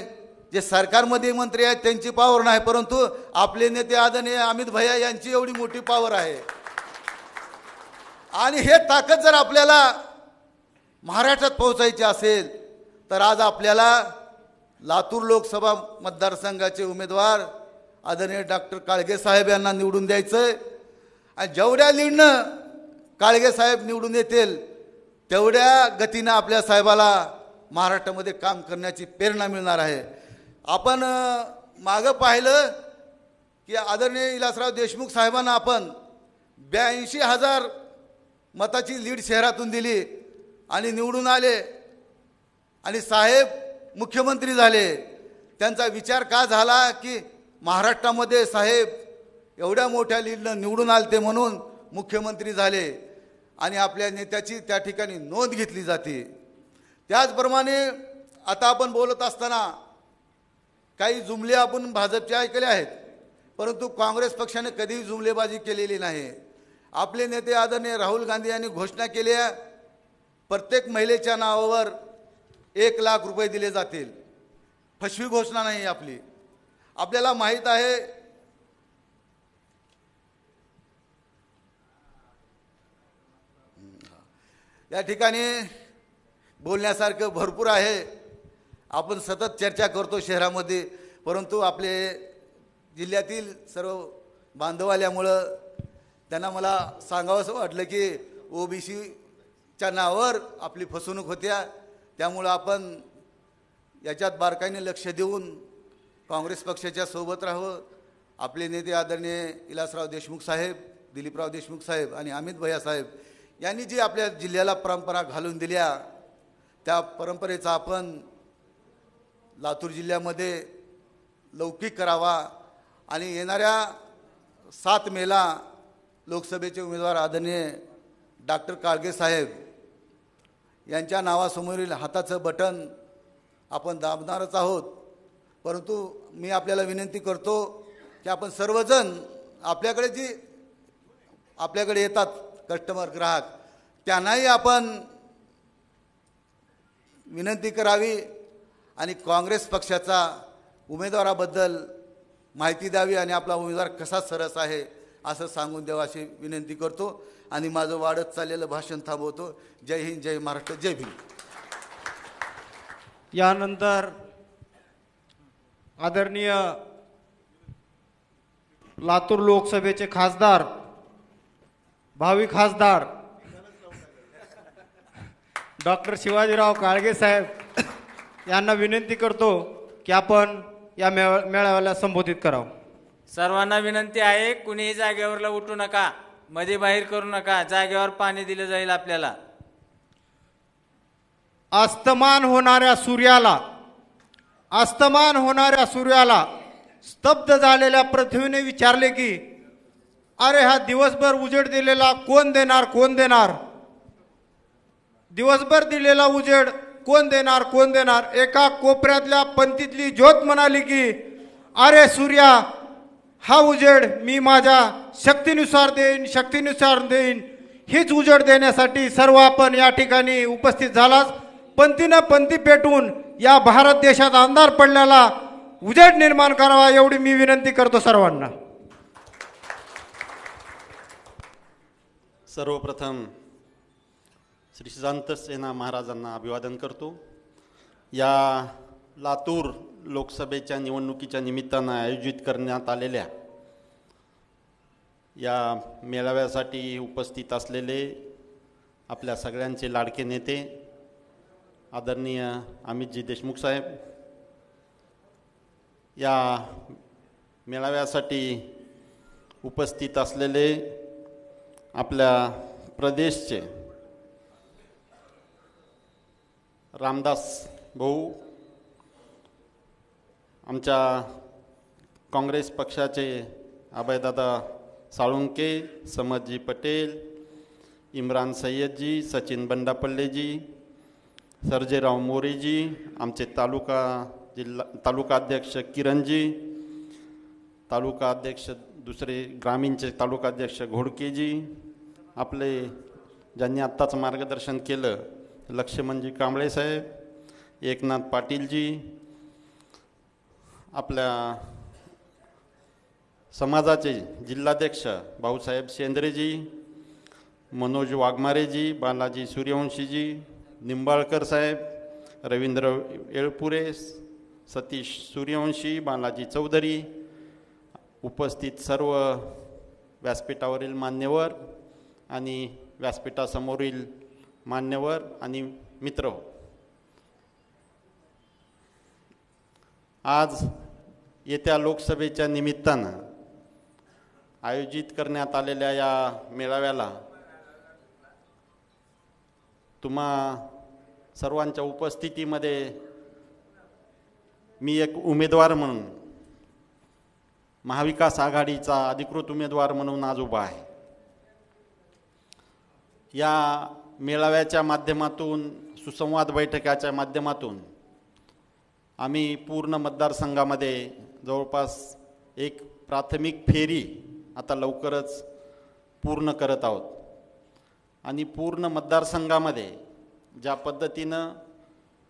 जे सरकारमध्ये मंत्री आहेत त्यांची पॉवर नाही, परंतु आपले नेते आदरणीय अमित भैया यांची एवढी मोठी पॉवर आहे. आणि हे ताकद जर आपल्याला महाराष्ट्रात पोहोचायची असेल तर आज आपल्याला लातूर लोकसभा मतदारसंघाचे उमेदवार आदरणीय डॉक्टर काळगे साहेब यांना निवडून द्यायचं. आणि जेवढ्या लीडनं काळगे साहेब निवडून येतील तेवढ्या गतीनं आपल्या साहेबाला महाराष्ट्रामध्ये काम करण्याची प्रेरणा मिळणार आहे. आपण मागं पाहिलं की आदरणीय विलासराव देशमुख साहेबांना आपण 82,000 मताची लीड शहरातून दिली आणि निवडून आले आणि साहेब मुख्यमंत्री झाले. त्यांचा विचार का झाला की महाराष्ट्रामध्ये साहेब एवढ्या मोठ्या लीडनं निवडून आलते म्हणून मुख्यमंत्री झाले आणि आपल्या नेत्याची त्या ठिकाणी नोंद घेतली जाते. त्याचप्रमाणे आता आपण बोलत असताना काही जुमले आपण भाजपचे ऐकले आहेत, परंतु काँग्रेस पक्षाने कधीही जुमलेबाजी केलेली नाही. आपले नेते आदरणीय राहुल गांधी यांनी घोषणा केली आहे प्रत्येक महिलेच्या नावावर 1 लाख रुपये दिले जातील. फसवी घोषणा नाही आपली. आपल्याला माहीत आहे या ठिकाणी बोलण्यासारखं भरपूर आहे. आपण सतत चर्चा करतो शहरामध्ये, परंतु आपले जिल्ह्यातील सर्व बांधव आल्यामुळं त्यांना मला सांगावंसं वाटलं की ओबीसीच्या नावावर आपली फसवणूक होत्या. त्यामुळं आपण याच्यात बारकाईने लक्ष देऊन काँग्रेस पक्षाच्या सोबत राहावं. आपले नेते आदरणीय विलासराव देशमुख साहेब, दिलीपराव देशमुख साहेब आणि अमित भैया साहेब यांनी जी आपल्या जिल्ह्याला परंपरा घालून दिल्या त्या परंपरेचा आपण लातूर जिल्ह्यामध्ये लौकिक करावा. आणि येणाऱ्या 7 मेला लोकसभेचे उमेदवार आदरणीय डॉक्टर काळगे साहेब यांच्या नावासमोरील हाताचं बटन आपण दाबणारच आहोत. परंतु मी आपल्याला विनंती करतो की आपण सर्वजण आपल्याकडे येतात कस्टमर, ग्राहक, त्यांनाही आपण विनंती करावी आणि काँग्रेस पक्षाचा उमेदवाराबद्दल माहिती द्यावी आणि आपला उमेदवार कसा सरस आहे असं सांगून द्यावं अशी विनंती करतो आणि माझं वाढत चाललेलं भाषण थांबवतो. जय हिंद, जय महाराष्ट्र, जय भीम. यानंतर आदरणीय लातूर लोकसभेचे खासदार, भावी खासदार डॉक्टर शिवाजीराव काळगे साहेब यांना विनंती करतो की आपण या मेळाव्याला संबोधित करावं. सर्वांना विनंती आहे, कुणीही जागेवरला उठू नका, मध्ये बाहेर करू नका. जागेवर पाणी दिलं जाईल आपल्याला. अस्तमान होणाऱ्या सूर्याला स्तब्ध झालेल्या पृथ्वीने विचारले की अरे हा दिवसभर उजेड दिलेला कोण देणार? दिवसभर दिलेला उजेड कोण देणार? एका कोपऱ्यातल्या पंक्तीतली ज्योत म्हणाली की अरे सूर्या, हा उजेड मी माझ्या शक्तीनुसार देईन. हीच उजेड देण्यासाठी सर्व आपण या ठिकाणी उपस्थित झालाच. पंक्तीनं पंक्ती पेटून या भारत देशात आमदार पडल्याला उजेड निर्माण करावा एवढी मी विनंती करतो सर्वांना. सर्वप्रथम श्री संत सेना महाराजांना अभिवादन करतो. या लातूर लोकसभेच्या निवडणुकीच्या निमित्तानं आयोजित करण्यात आलेल्या या मेळाव्यासाठी उपस्थित असलेले आपल्या सगळ्यांचे लाडके नेते आदरणीय अमितजी देशमुख साहेब, या मेळाव्यासाठी उपस्थित असलेले आपल्या प्रदेशचे रामदास भाऊ, आमच्या काँग्रेस पक्षाचे अभयदादा साळुंके, समदजी पटेल, इम्रान सय्यदजी, सचिन बंडापल्लेजी, सर्जेराव मोरेजी, आमचे तालुका अध्यक्ष किरणजी, तालुका अध्यक्ष दुसरे ग्रामीणचे तालुका अध्यक्ष घोडकेजी, आपले ज्यांनी आत्ताच मार्गदर्शन केलं लक्ष्मणजी कांबळे साहेब, एकनाथ पाटीलजी, आपल्या समाजाचे जिल्हाध्यक्ष भाऊसाहेब शेंद्रेजी, मनोज वाघमारेजी, बालाजी सूर्यवंशीजी, निंबाळकर साहेब, रवींद्र येळपुरे, सतीश सूर्यवंशी, बालाजी चौधरी, उपस्थित सर्व व्यासपीठावरील मान्यवर आणि व्यासपीठासमोरील मान्यवर आणि मित्र, आज येत्या लोकसभेच्या निमित्तानं आयोजित करण्यात आलेल्या या मेळाव्याला तुम्हा सर्वांच्या उपस्थितीमध्ये मी एक उमेदवार म्हणून, महाविकास आघाडीचा अधिकृत उमेदवार म्हणून आज उभा आहे. या मेळाव्याच्या माध्यमातून, सुसंवाद बैठकाच्या माध्यमातून आम्ही पूर्ण मतदारसंघामध्ये जवळपास एक प्राथमिक फेरी आता लवकरच पूर्ण करत आहोत. आणि पूर्ण मतदारसंघामध्ये ज्या पद्धतीनं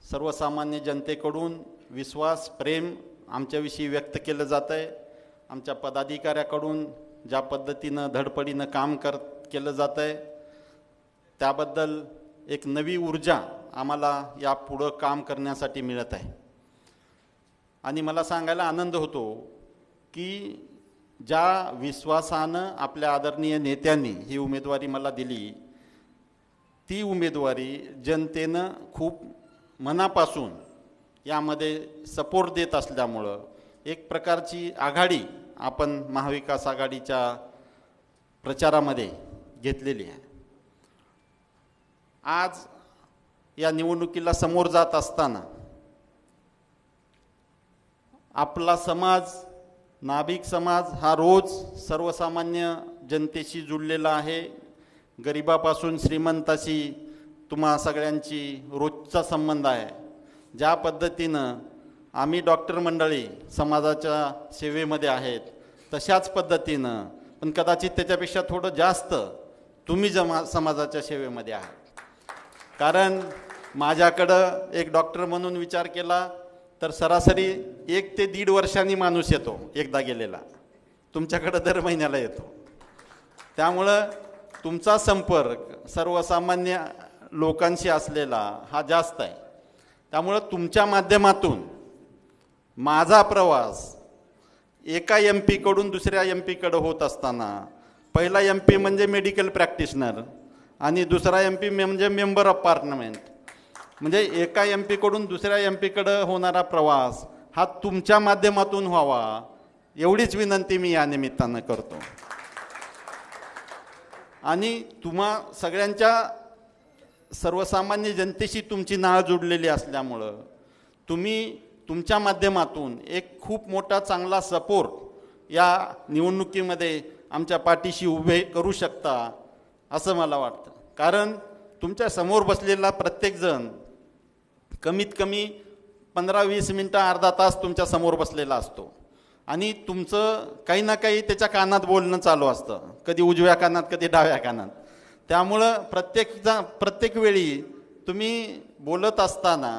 सर्वसामान्य जनतेकडून विश्वास, प्रेम आमच्याविषयी व्यक्त केलं जातं आहे, आमच्या पदाधिकाऱ्याकडून ज्या पद्धतीनं धडपडीनं काम केलं जातं आहे, त्याबद्दल एक नवी ऊर्जा आम्हाला या पुढं काम करण्यासाठी मिळत आहे. आणि मला सांगायला आनंद होतो की ज्या विश्वासानं आपल्या आदरणीय नेत्यांनी ही उमेदवारी मला दिली, ती उमेदवारी जनतेनं खूप मनापासून यामध्ये सपोर्ट देत असल्यामुळं एक प्रकारची आघाडी आपण महाविकास आघाडीच्या प्रचारामध्ये घेतलेली आहे. आज या निवडणुकीला समोर जात असताना आपला समाज, नाभिक समाज हा रोज सर्वसामान्य जनतेशी जुळलेला आहे. गरिबापासून श्रीमंताशी तुम्हा सगळ्यांची रोजचा संबंध आहे. ज्या पद्धतीनं आम्ही डॉक्टर मंडळी समाजाच्या सेवेमध्ये आहेत, तशाच पद्धतीनं पण कदाचित त्याच्यापेक्षा थोडं जास्त तुम्ही समाजाच्या सेवेमध्ये आहात. कारण माझ्याकडं एक डॉक्टर म्हणून विचार केला तर सरासरी 1 ते 1.5 वर्षांनी माणूस येतो एकदा गेलेला, तुमच्याकडं दर महिन्याला येतो. त्यामुळं तुमचा संपर्क सर्वसामान्य लोकांशी असलेला हा जास्त आहे. त्यामुळं तुमच्या माध्यमातून माझा प्रवास एका MP कडून दुसऱ्या MP कडे होत असताना, पहिला MP म्हणजे मेडिकल प्रॅक्टिशनर आणि दुसरा MP म्हणजे मेंबर ऑफ पार्लमेंट, म्हणजे एका MP कडून दुसऱ्या MP कडे होणारा प्रवास हा तुमच्या माध्यमातून व्हावा एवढीच विनंती मी या निमित्तानं करतो. आणि तुम्हा सगळ्यांच्या सर्वसामान्य जनतेशी तुमची नाळ जोडलेली असल्यामुळं तुम्ही तुमच्या माध्यमातून एक खूप मोठा चांगला सपोर्ट या निवडणुकीमध्ये आमच्या पाठीशी उभे करू शकता असं मला वाटतं. कारण तुमच्या समोर बसलेला प्रत्येकजण कमीत कमी 15-20 मिनटं, अर्धा तास तुमच्या समोर बसलेला असतो आणि तुमचं काही ना काही त्याच्या कानात बोलणं चालू असतं, कधी उजव्या कानात कधी डाव्या कानात. त्यामुळं प्रत्येक वेळी तुम्ही बोलत असताना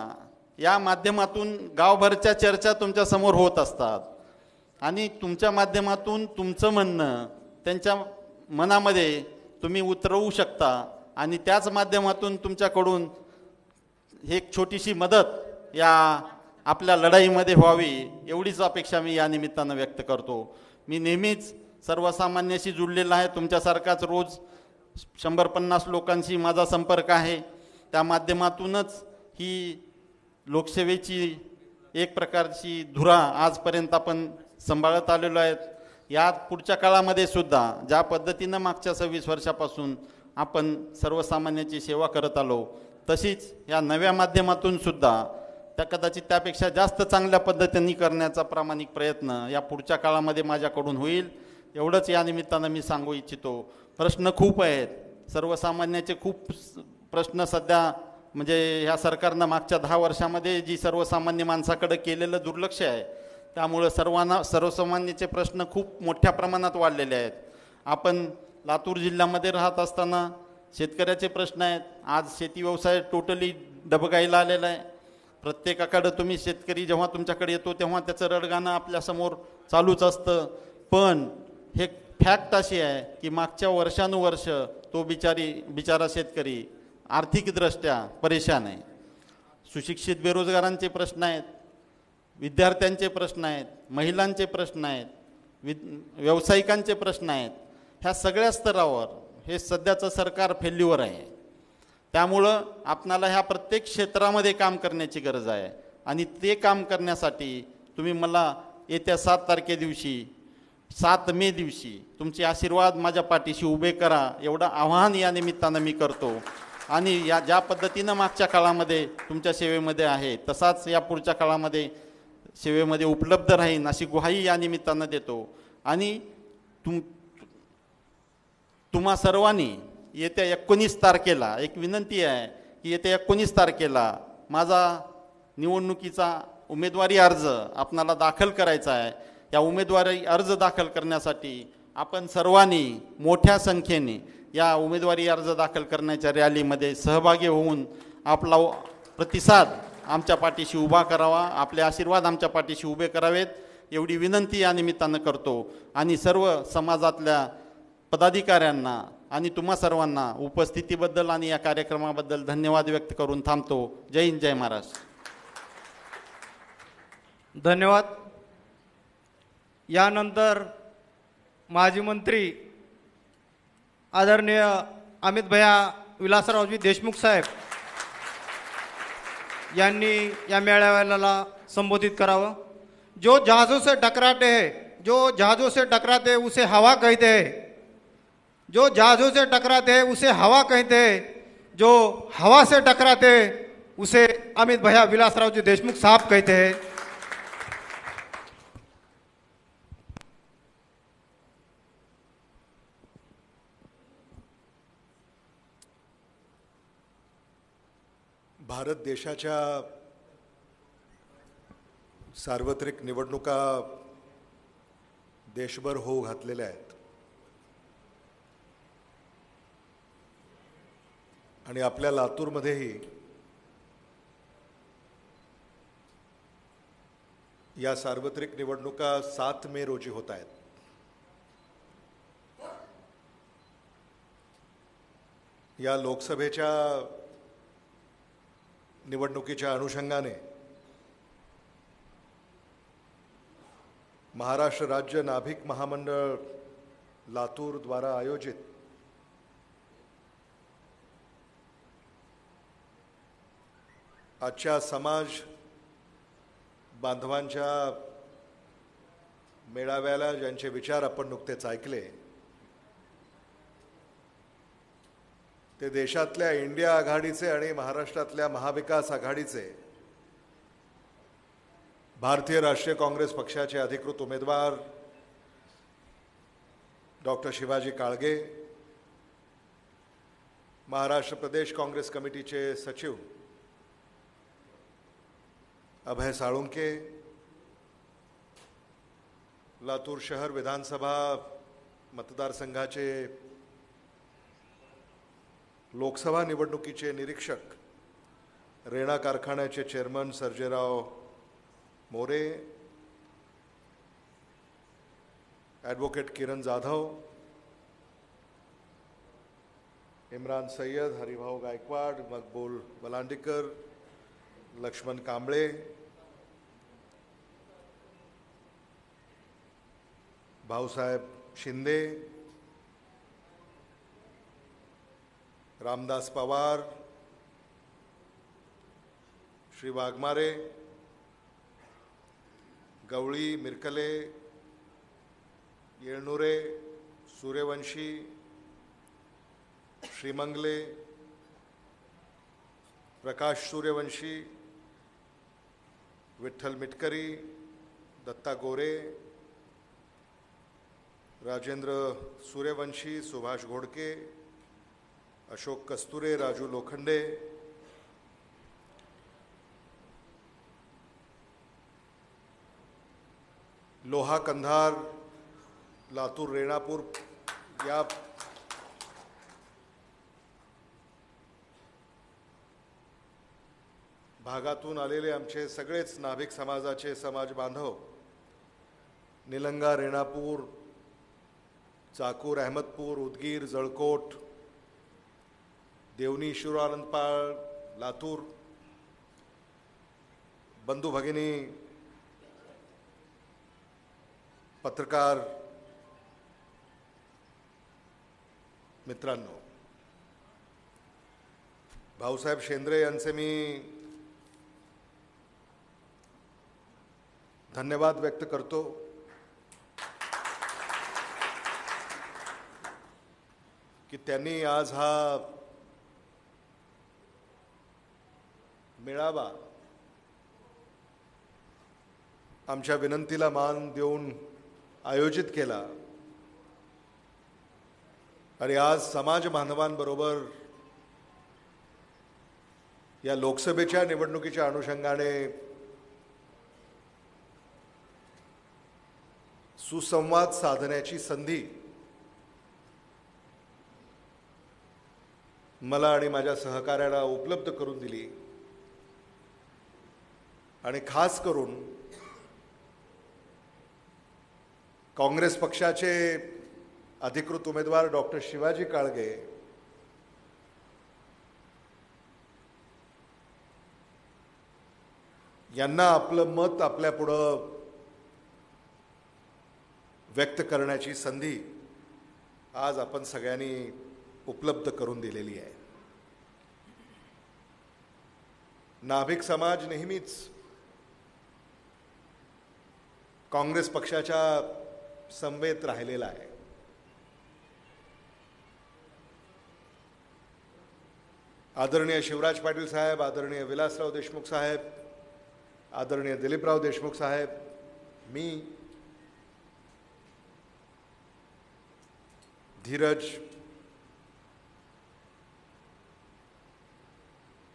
या माध्यमातून गावभरच्या चर्चा तुमच्या समोर होत असतात आणि तुमच्या माध्यमातून तुमचं म्हणणं त्यांच्या मनामध्ये तुम्ही उतरवू शकता आणि त्याच माध्यमातून तुमच्याकडून एक छोटीशी मदत या आपल्या लढाईमध्ये व्हावी एवढीच अपेक्षा मी या निमित्तानं व्यक्त करतो. मी नेहमीच सर्वसामान्याशी जुळलेला आहे. तुमच्यासारखाच रोज 100-50 लोकांशी माझा संपर्क आहे. त्या माध्यमातूनच ही लोकसेवेची एक प्रकारची धुरा आजपर्यंत आपण सांभाळत आलेलो आहेत. या पुढच्या काळामध्ये सुद्धा ज्या पद्धतीनं मागच्या 26 वर्षापासून आपण सर्वसामान्याची सेवा करत आलो तशीच या नव्या माध्यमातून सुद्धा त्या कदाचित त्यापेक्षा जास्त चांगल्या पद्धतीने करण्याचा प्रामाणिक प्रयत्न या पुढच्या काळामध्ये माझ्याकडून होईल एवढंच या निमित्तानं मी सांगू इच्छितो. प्रश्न खूप आहेत. सर्वसामान्याचे खूप प्रश्न सध्या म्हणजे ह्या सरकारनं मागच्या 10 वर्षामध्ये जी सर्वसामान्य माणसाकडे केलेलं दुर्लक्ष आहे त्यामुळं सर्वसामान्याचे प्रश्न खूप मोठ्या प्रमाणात वाढलेले आहेत. आपण लातूर जिल्ह्यामध्ये राहत असताना शेतकऱ्याचे प्रश्न आहेत. आज शेती व्यवसाय टोटली डबघाईला आलेला आहे. प्रत्येकाकडं तुम्ही शेतकरी जेव्हा तुमच्याकडे येतो तेव्हा त्याचं रडगाणं आपल्यासमोर चालूच असतं. पण हे फॅक्ट अशी आहे की मागच्या वर्षानुवर्ष तो बिचारा शेतकरी आर्थिकदृष्ट्या परेशान आहे. सुशिक्षित बेरोजगारांचे प्रश्न आहेत, विद्यार्थ्यांचे प्रश्न आहेत, महिलांचे प्रश्न आहेत, व्यावसायिकांचे प्रश्न आहेत. ह्या सगळ्या स्तरावर हे सध्याचं सरकार फेल्युअर आहे. त्यामुळं आपणाला ह्या प्रत्येक क्षेत्रामध्ये काम करण्याची गरज आहे आणि ते काम करण्यासाठी तुम्ही मला येत्या 7 तारखेदिवशी 7 मे दिवशी तुमचे आशीर्वाद माझ्या पाठीशी उभे करा एवढं आव्हान या निमित्तानं मी करतो. आणि या ज्या पद्धतीनं मागच्या काळामध्ये तुमच्या सेवेमध्ये आहे तसाच या पुढच्या काळामध्ये सेवेमध्ये उपलब्ध राहीन अशी ग्वाही या निमित्तानं देतो. आणि तुम्हा सर्वांनी येत्या 19 तारखेला एक विनंती आहे की येत्या 19 तारखेला माझा निवडणुकीचा उमेदवारी अर्ज आपणाला दाखल करायचा आहे. या उमेदवारी अर्ज दाखल करण्यासाठी आपण सर्वांनी मोठ्या संख्येने या उमेदवारी अर्ज दाखल करण्याच्या रॅलीमध्ये सहभागी होऊन आपला प्रतिसाद आमच्या पाठीशी उभा करावा, आपले आशीर्वाद आमच्या पाठीशी उभे करावेत एवढी विनंती या निमित्तानं करतो. आणि सर्व समाजातल्या पदाधिकाऱ्यांना आणि तुम्हा सर्वांना उपस्थितीबद्दल आणि या कार्यक्रमाबद्दल धन्यवाद व्यक्त करून थांबतो. जय हिंद, जय महाराष्ट्र. धन्यवाद. यानंतर माजी मंत्री आदरणीय अमित भैया विलासरावजी देशमुख साहेब यांनी या मेळाव्याला संबोधित करावं. जो जहाज़ों से टकराते हैं, जो जहाज़ों से टकराते हैं उसे हवा कहते हैं. जो जहाज़ों से टकराते हैं उसे हवा कहते हैं. जो हवा से टकराते हैं उसे अमित भैया विलासरावजी देशमुख साहब कहते हैं. भारत देशाच्या सार्वत्रिक निवडणुका देशभर होऊ घातलेल्या आहेत आणि आपल्या लातूरमध्येही या सार्वत्रिक निवडणुका 7 मे रोजी होत आहेत. या लोकसभेच्या निवडणुकीच्या अनुषंगाने महाराष्ट्र राज्य नाभिक महामंडळ लातूर द्वारा आयोजित आजच्या समाज बांधवांच्या मेळाव्याला ज्यांचे विचार आपण नुकतेच ऐकले ते देशातल्या इंडिया आघाडीचे आणि महाराष्ट्रातल्या महाविकास आघाडीचे भारतीय राष्ट्रीय काँग्रेस पक्षाचे अधिकृत उमेदवार डॉक्टर शिवाजी काळगे, महाराष्ट्र प्रदेश काँग्रेस कमिटीचे सचिव अभय साळुंके, लातूर शहर विधानसभा मतदारसंघाचे लोकसभा निवडणुकीचे निरीक्षक रेणा कारखान्याचे चेअरमन सर्जेराव मोरे, ॲडव्होकेट किरण जाधव, इम्रान सय्यद, हरिभाऊ गायकवाड, मकबूल बलांडीकर, लक्ष्मण कांबळे, भाऊसाहेब शिंदे, रामदास पवार, श्री वाघमारे, गवळी, मिरकले, येळनुरे, सूर्यवंशी, श्रीमंगले, प्रकाश सूर्यवंशी, विठ्ठल मिटकरी, दत्ता गोरे, राजेंद्र सूर्यवंशी, सुभाष घोडके, अशोक कस्तुरे, राजू लोखंडे, लोहा कंधार, लातूर रेणापूर या भागातून आलेले आमचे सगळेच नाभिक समाजाचे समाज बांधव, निलंगा, रेणापूर, चाकूर, अहमदपूर, उदगीर, जळकोट, देवनी, शिरोआनंदपाळ, लातूर, बंधू भगिनी, पत्रकार मित्रांनो, भाऊसाहेब शेंद्रे यांचे मी धन्यवाद व्यक्त करतो. की त्यांनी आज हा मेळावा आमच्या विनंतीला मान देऊन आयोजित केला आणि आज समाज बांधवांबरोबर या लोकसभेच्या निवडणुकीच्या अनुषंगाने सुसंवाद साधण्याची संधी मला आणि माझ्या सहकार्याला उपलब्ध करून दिली. आणि खास करून काँग्रेस पक्षाचे अधिकृत उमेदवार डॉक्टर शिवाजी काळगे यांना आपलं मत आपल्यापुढं व्यक्त करण्याची संधी आज आपण सगळ्यांनी उपलब्ध करून दिलेली आहे. नाभिक समाज नेहमीच काँग्रेस पक्षाच्या समवेत राहिलेला आहे. आदरणीय शिवराज पाटील साहेब, आदरणीय विलासराव देशमुख साहेब, आदरणीय दिलीपराव देशमुख साहेब, मी, धीरज,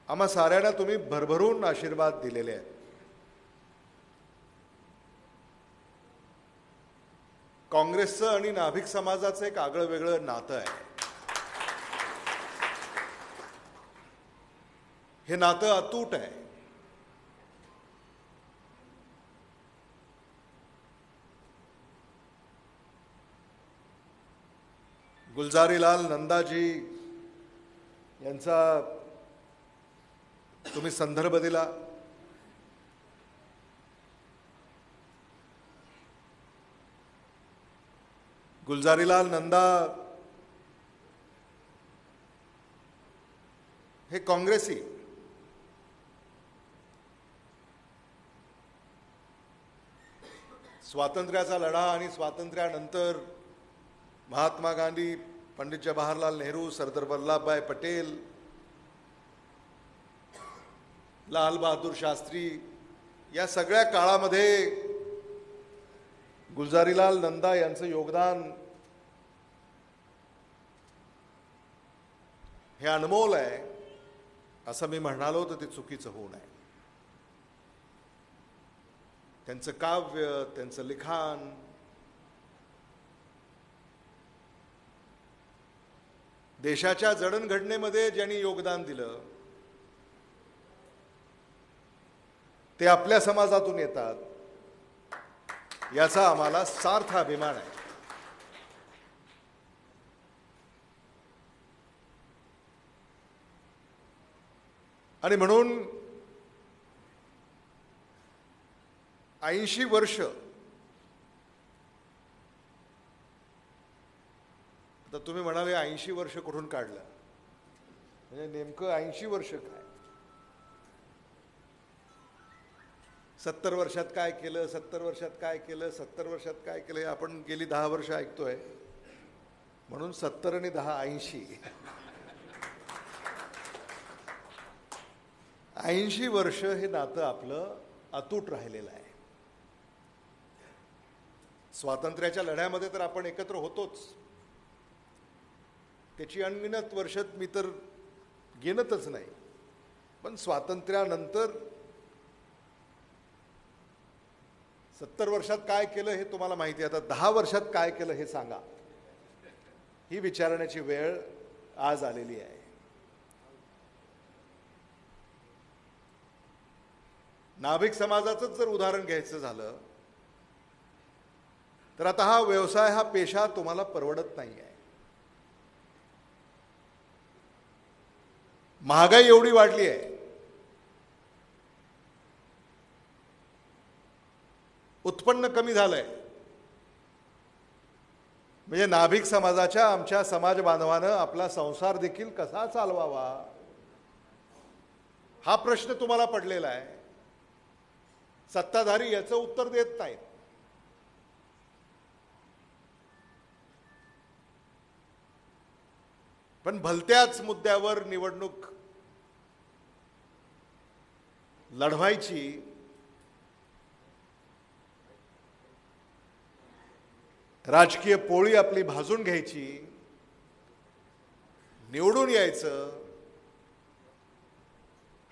आम्हा साऱ्यांना तुम्ही भरभरून आशीर्वाद दिलेले आहेत. काँग्रेसचं आणि नाभिक समाजाचं एक आगळं वेगळं नातं आहे. हे नातं अतूट आहे. गुलजारीलाल नंदाजी यांचा तुम्ही संदर्भ दिला. गुलजारीलाल नंदा हे काँग्रेसी, स्वातंत्र्याचा लढा आणि स्वातंत्र्यानंतर महात्मा गांधी, पंडित जवाहरलाल नेहरू, सरदार वल्लभभाई पटेल, लाल बहादूर शास्त्री या सगळ्या काळामध्ये गुलजारीलाल नंदा यांचं योगदान हे अनमोल आहे. असं मी म्हणालो तर ते चुकीचं होऊ नये. त्यांचं काव्य, त्यांचं लिखाण, देशाच्या जडणघडणीमध्ये ज्यांनी योगदान दिलं ते आपल्या समाजातून येतात, याचा आम्हाला सार्थ अभिमान आहे. आणि म्हणून 80 वर्ष, आता तुम्ही म्हणाले 80 वर्ष कुठून काढलं, म्हणजे नेमकं 80 वर्ष काय? 70 वर्षात काय केलं, 70 वर्षात काय केलं, 70 वर्षात काय केलं, हे आपण गेली 10 वर्ष ऐकतोय. म्हणून 70 आणि 10 80. 80 वर्ष हे नातं आपलं अतूट राहिलेलं आहे. स्वातंत्र्याच्या लढ्यामध्ये तर आपण एकत्र होतोच, त्याची अनगिनत वर्ष मी तर गिनतच नाही. पण स्वातंत्र्यानंतर 70 वर्षात काय केलं हे तुम्हाला माहिती आहे. आता 10 वर्षात काय केलं हे सांगा, ही विचारण्याची वेळ आज आलेली आहे. नाभिक समाजाचंच जर उदाहरण घ्यायचं झालं तर आता हा व्यवसाय, हा पेशा तुम्हाला परवडत नाही आहे. महागाई एवढी वाढली आहे, उत्पन्न कमी झालंय. म्हणजे नाभिक समाजाच्या, आमच्या समाज बांधवानं आपला संसार देखील कसा चालवावा हा प्रश्न तुम्हाला पडलेला आहे. सत्ताधारी याचं उत्तर देत नाहीत. पण भलत्याच मुद्द्यावर निवडणूक लढवायची, राजकीय पोळी आपली भाजून घ्यायची, निवडून यायचं,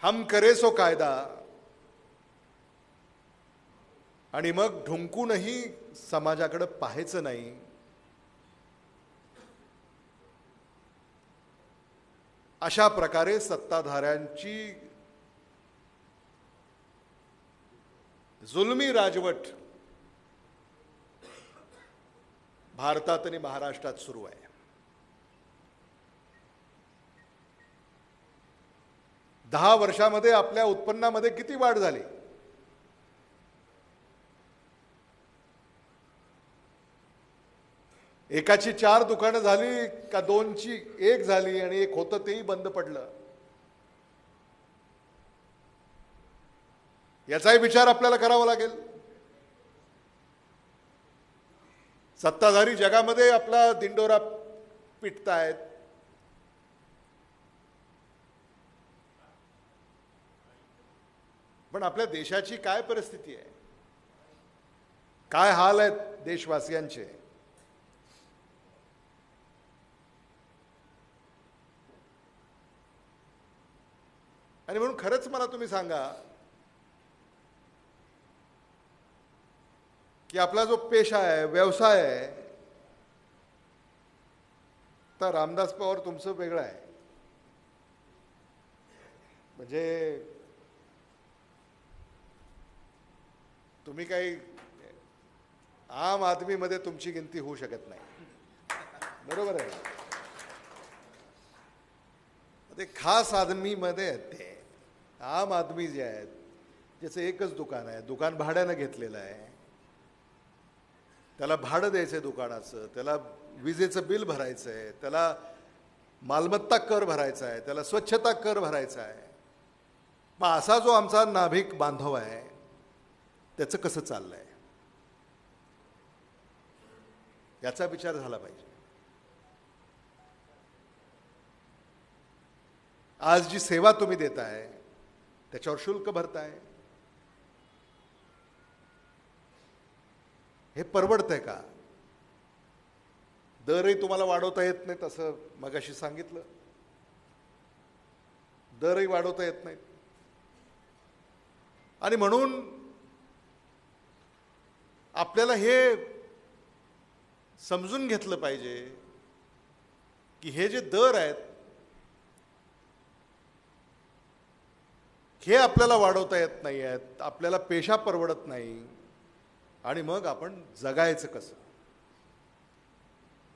हम करे सो कायदा, आणि मग ढुंकूनही समाजाकडे पाहायचं नाही. अशा प्रकारे सत्ताधाऱ्यांची जुलमी राजवट भारतात आणि महाराष्ट्रात सुरू आहे. 10 वर्षामध्ये आपल्या उत्पन्नामध्ये किती वाढ झाली? एकाची 4 दुकानं झाली का 2ची 1 झाली, आणि एक होतं तेही बंद पडलं. याचाही विचार आपल्याला करावा लागेल. सत्ताधारी जगामध्ये आपला दिंडोरा पिटतायत, पण आपल्या देशाची काय परिस्थिती आहे, काय हाल आहेत देशवासियांचे? आणि म्हणून खरंच मला तुम्ही सांगा की आपला जो पेशा आहे, व्यवसाय आहे, तर रामदास पवार तुमचं वेगळं आहे. म्हणजे तुम्ही काही आम आदमीमध्ये तुमची गिनती होऊ शकत नाही. बरोबर आहे. ते खास आदमीमध्ये आहेत. ते आम आदमी जे आहेत, ज्याचं एकच दुकान आहे, दुकान भाड्यानं घेतलेलं आहे, त्याला भाडं द्यायचं आहे दुकानाचं, त्याला विजेचं बिल भरायचं आहे, त्याला मालमत्ता कर भरायचा आहे, त्याला स्वच्छता कर भरायचा आहे. मग असा जो आमचा नाभिक बांधव आहे, त्याचं कसं चाललंय याचा विचार झाला पाहिजे. आज जी सेवा तुम्ही देताय त्याच्यावर शुल्क भरताय, हे परवडतंय का? दरही तुम्हाला वाढवता येत नाही, तसं मगाशी सांगितलं, दरही वाढवता येत नाहीत. आणि म्हणून आपल्याला हे समजून घेतलं पाहिजे की हे जे दर आहेत हे आपल्याला वाढवता येत नाही आहेत, आपल्याला पेशा परवडत नाही, आणि मग आपण जगायचं कसं?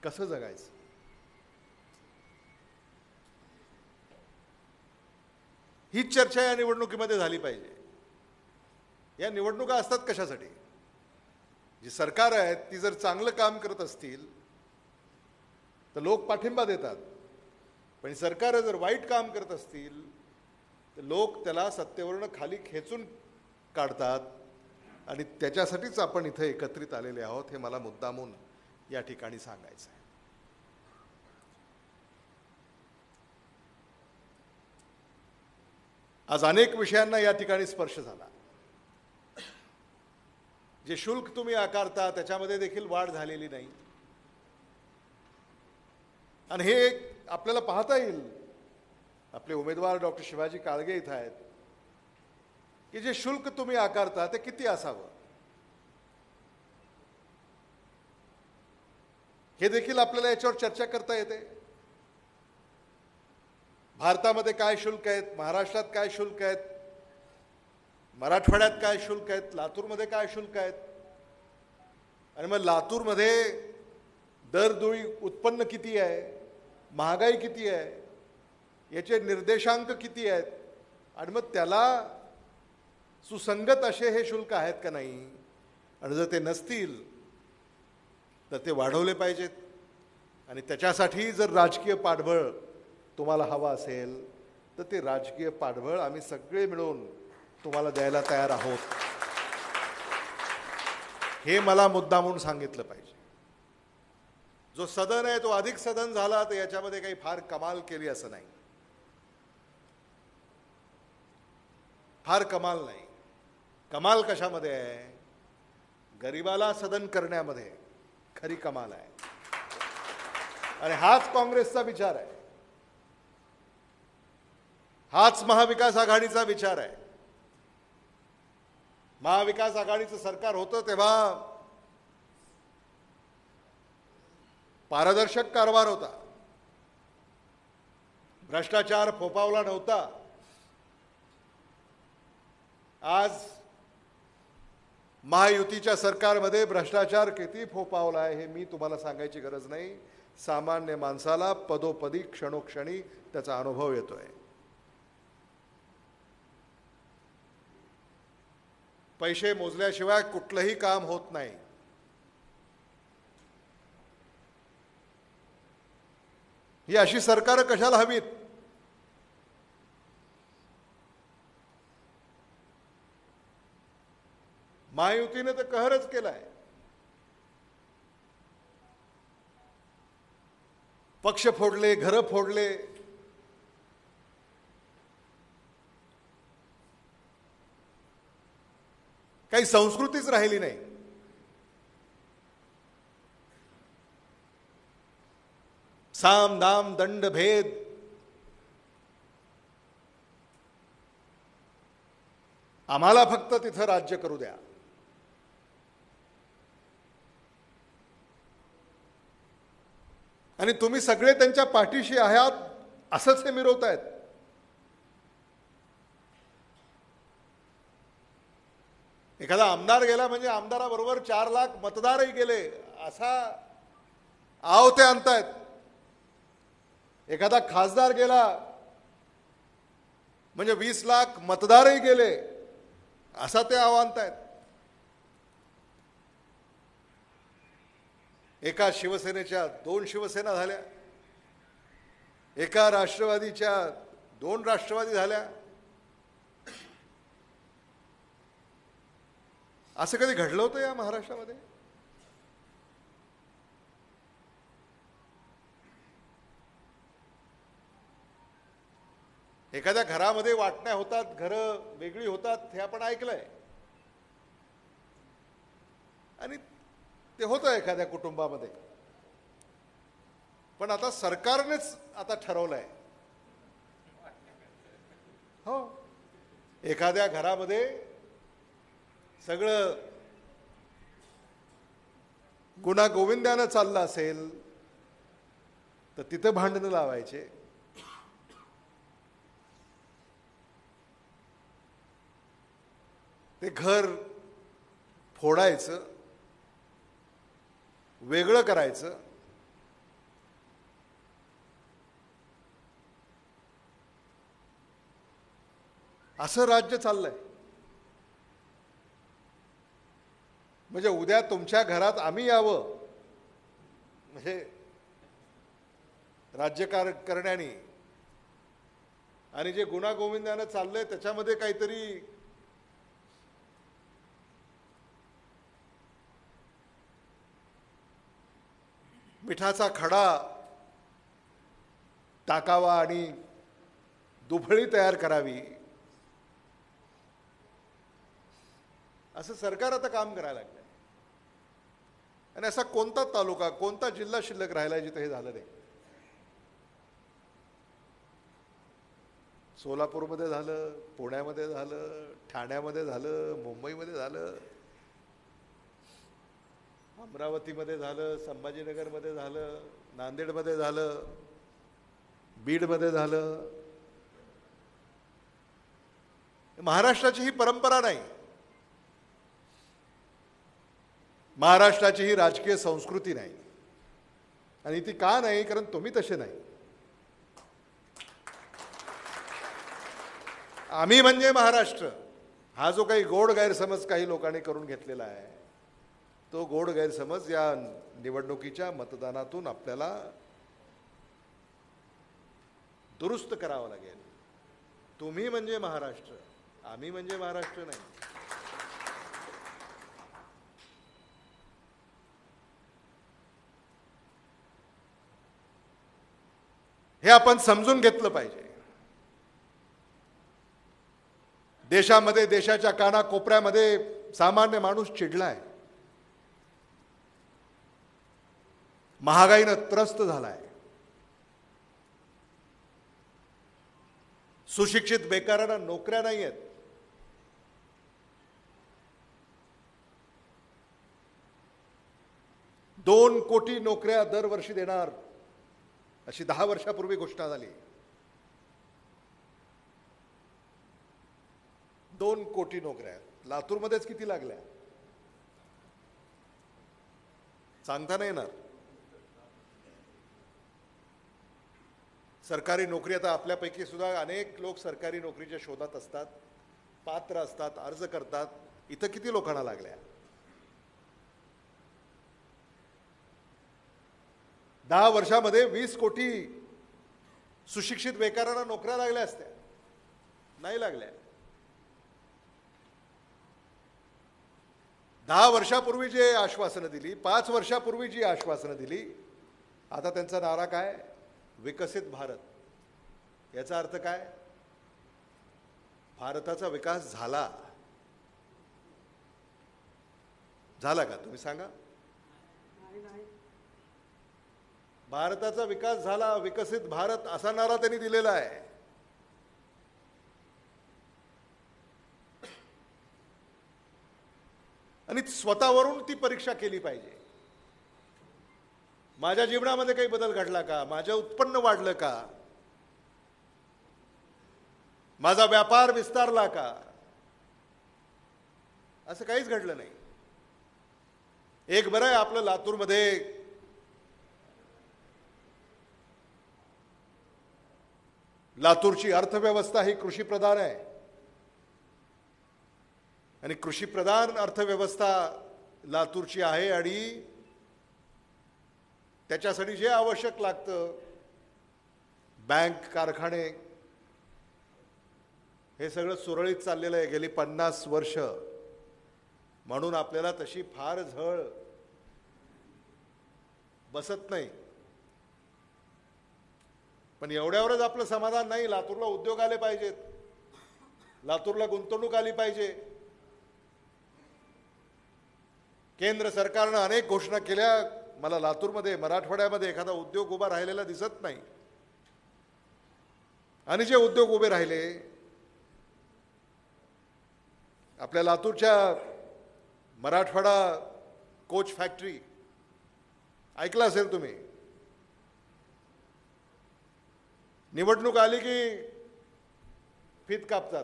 कसं जगायचं? हीच चर्चा या निवडणुकीमध्ये झाली पाहिजे. या निवडणुका असतात कशासाठी? जी सरकार आहेत ती जर चांगलं काम करत असतील तर लोक पाठिंबा देतात, पण सरकार जर वाईट काम करत असतील तर लोक त्याला सत्तेवरून खाली खेचून काढतात. आणि त्याच्यासाठीच आपण इथे एकत्रित आलेले आहोत, हे मला मुद्दामून या ठिकाणी सांगायचं आहे. आज अनेक विषयांना या ठिकाणी स्पर्श झाला. जे शुल्क तुम्ही आकारता त्याच्यामध्ये देखील वाढ झालेली नाही, आणि हे आपल्याला पाहता येईल. आपले उमेदवार डॉक्टर शिवाजी काळगे इथं आहेत, की जे शुल्क तुम्ही आकारता ते किती असावं हे देखील आपल्याला याच्यावर चर्चा करता येते. भारतामध्ये काय शुल्क आहेत, महाराष्ट्रात काय शुल्क आहेत, मराठवाड्यात काय शुल्क आहेत, लातूरमध्ये काय शुल्क आहेत, आणि मग लातूरमध्ये दरडोळी उत्पन्न किती आहे, महागाई किती आहे, याचे निर्देशांक किती आहेत, आणि मग त्याला सुसंगत असे हे शुल्क आहेत का नाही, आणि जर ते नसतील तर ते वाढवले पाहिजेत. आणि त्याच्यासाठी जर राजकीय पाठबळ तुम्हाला हवा असेल तर ते राजकीय पाठबळ आम्ही सगळे मिळून तुम्हाला द्यायला तयार आहोत, हे मला मुद्दामून सांगितलं पाहिजे. जो सदन आहे तो अधिक सदन झाला तर याच्यामध्ये काही फार कमाल केली असं नाही, फार कमाल नाही. कमाल कशामध्ये आहे? गरिबाला सदन करण्यामध्ये खरी कमाल आहे. आणि हाच काँग्रेसचा विचार आहे, हाच महाविकास आघाडीचा विचार आहे. महाविकास आघाडीचं सरकार होतं तेव्हा पारदर्शक कारभार होता, भ्रष्टाचार फोफावला नव्हता. आज महायुतीच्या सरकारमध्ये भ्रष्टाचार किती फोफावला आहे हे मी तुम्हाला सांगायची गरज नाही. सामान्य माणसाला पदोपदी क्षणोक्षणी त्याचा अनुभव येतोय. पैसे मोजल्याशिवाय कुठलंही काम होत नाही. ही अशी सरकार कशाला हवीत? महायुतीने तर कहरच केलाय. पक्ष फोडले, घरं फोडले. काही संस्कृतीच राहिली नाही. साम दाम दंड भेद, आम्हाला फक्त तिथं राज्य करू द्या. आणि तुम्ही सगळे त्यांच्या पाठीशी आहात असंच हे मिरवतायत. एखादा आमदार गेला म्हणजे आमदाराबरोबर 4 लाख मतदारही गेले असा आव ते आणतायत. एखादा खासदार गेला म्हणजे 20 लाख मतदारही गेले असा ते आव आणतायत. एका शिवसेनेच्या 2 शिवसेना झाल्या, एका राष्ट्रवादीच्या 2 राष्ट्रवादी झाल्या. असं कधी घडलं होतं या महाराष्ट्रामध्ये? एखाद्या घरामध्ये वाटण्या होतात, घरं वेगळी होतात, हे आपण ऐकलंय. आणि ते होतं एखाद्या कुटुंबामध्ये. पण आता सरकारनेच आता ठरवलंय, हो, एखाद्या घरामध्ये सगळं गुणागोविंदानं चाललं असेल तर तिथं भांडणं लावायचे. ते घर फोडायचं, वेगळं करायचं, असं राज्य चाललंय. म्हणजे उद्या तुमच्या घरात आम्ही यावं म्हणजे राज्यकार करण्याने आणि जे गुणागोविंदानं चाललंय त्याच्यामध्ये काहीतरी मिठाचा खडा टाकावा आणि दुफळी तयार करावी, असं सरकार आता काम करायला लागलं. आणि असा कोणता तालुका, कोणता जिल्हा शिल्लक राहिला जिथे हे झालं नाही. सोलापूरमध्ये झालं, पुण्यामध्ये झालं, ठाण्यामध्ये झालं, मुंबईमध्ये झालं, अमरावतीमध्ये झालं, संभाजीनगरमध्ये झालं, नांदेडमध्ये झालं, बीडमध्ये झालं. महाराष्ट्राची ही परंपरा नाही, महाराष्ट्राची ही राजकीय संस्कृती नाही. आणि ती का नाही? कारण तुम्ही तसे नाही. आम्ही म्हणजे महाराष्ट्र हा जो काही गोड गैरसमज काही लोकांनी करून घेतलेला आहे, तो गोड गैरसमज या निवडणुकीच्या मतदानातून आपल्याला दुरुस्त करावा लागेल. तुम्ही म्हणजे महाराष्ट्र, आम्ही म्हणजे महाराष्ट्र नाही. हे आपण समजून घेतलं पाहिजे. देशामध्ये, देशाच्या कानाकोपऱ्यामध्ये सामान्य माणूस चिडलाय, महागाईनं त्रस्त झालाय, सुशिक्षित बेकारांना नोकऱ्या नाही आहेत, 2 कोटी नोकऱ्या दरवर्षी देणार अशी 10 वर्षापूर्वी घोषणा झाली. 2 कोटी नोकऱ्या. लातूरमध्येच किती लागल्या सांगता नाही येणार. सरकारी नोकरी, आता आपल्यापैकी सुद्धा अनेक लोक सरकारी नोकरीच्या शोधात असतात, पात्र असतात, अर्ज करतात. इथं किती लोकांना लागल्या? 10 वर्षामध्ये 20 कोटी सुशिक्षित बेकारांना नोकऱ्या लागल्या असत्या, नाही लागल्या. 10 वर्षापूर्वी जे आश्वासनं दिली, 5 वर्षापूर्वी जी आश्वासनं दिली, आता त्यांचा नारा काय? विकसित भारत. याचा अर्थ काय? भारताचा विकास झाला का? तुम्ही सांगा. भारताचा विकास झाला, विकसित भारत असा नारा त्यांनी दिलेला आहे. आणि स्वतःवरून ती परीक्षा केली पाहिजे. माझ्या जीवनामध्ये काही बदल घडला का? माझं उत्पन्न वाढलं का? माझा व्यापार विस्तारला का? असं काहीच घडलं नाही. एक बरं आहे आपलं, लातूरमध्ये लातूरची अर्थव्यवस्था ही कृषीप्रधान आहे. आणि कृषीप्रधान अर्थव्यवस्था लातूरची आहे. आणि त्याच्यासाठी जे आवश्यक लागतं, बँक, कारखाने, हे सगळं सुरळीत चाललेलं आहे गेली 50 वर्ष. म्हणून आपल्याला तशी फार झळ बसत नाही. पण एवढ्यावरच आपलं समाधान नाही. लातूरला उद्योग आले पाहिजेत, लातूरला गुंतवणूक आली पाहिजे. केंद्र सरकारनं अनेक घोषणा केल्या. मला लातूरमध्ये, मराठवाड्यामध्ये एखादा उद्योग उभा राहिलेला दिसत नाही. आणि जे उद्योग उभे राहिले, आपल्या लातूरच्या मराठवाडा कोच फॅक्टरी ऐकलं असेल तुम्ही. निवडणूक आली की फीत कापतात.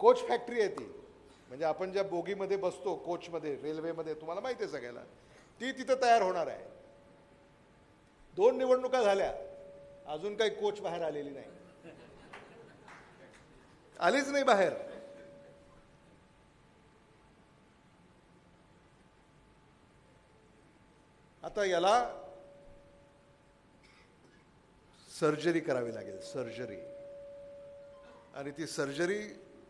कोच फॅक्टरी आहे ती, म्हणजे आपण ज्या बोगीमध्ये बसतो कोचमध्ये, रेल्वेमध्ये, तुम्हाला माहिती आहे सगळ्याला, ती तिथं तयार होणार आहे. 2 निवडणुका झाल्या, अजून काही कोच बाहेर आलेली नाही, आलीच नाही बाहेर. आता याला सर्जरी करावी लागेल, सर्जरी. आणि ती सर्जरी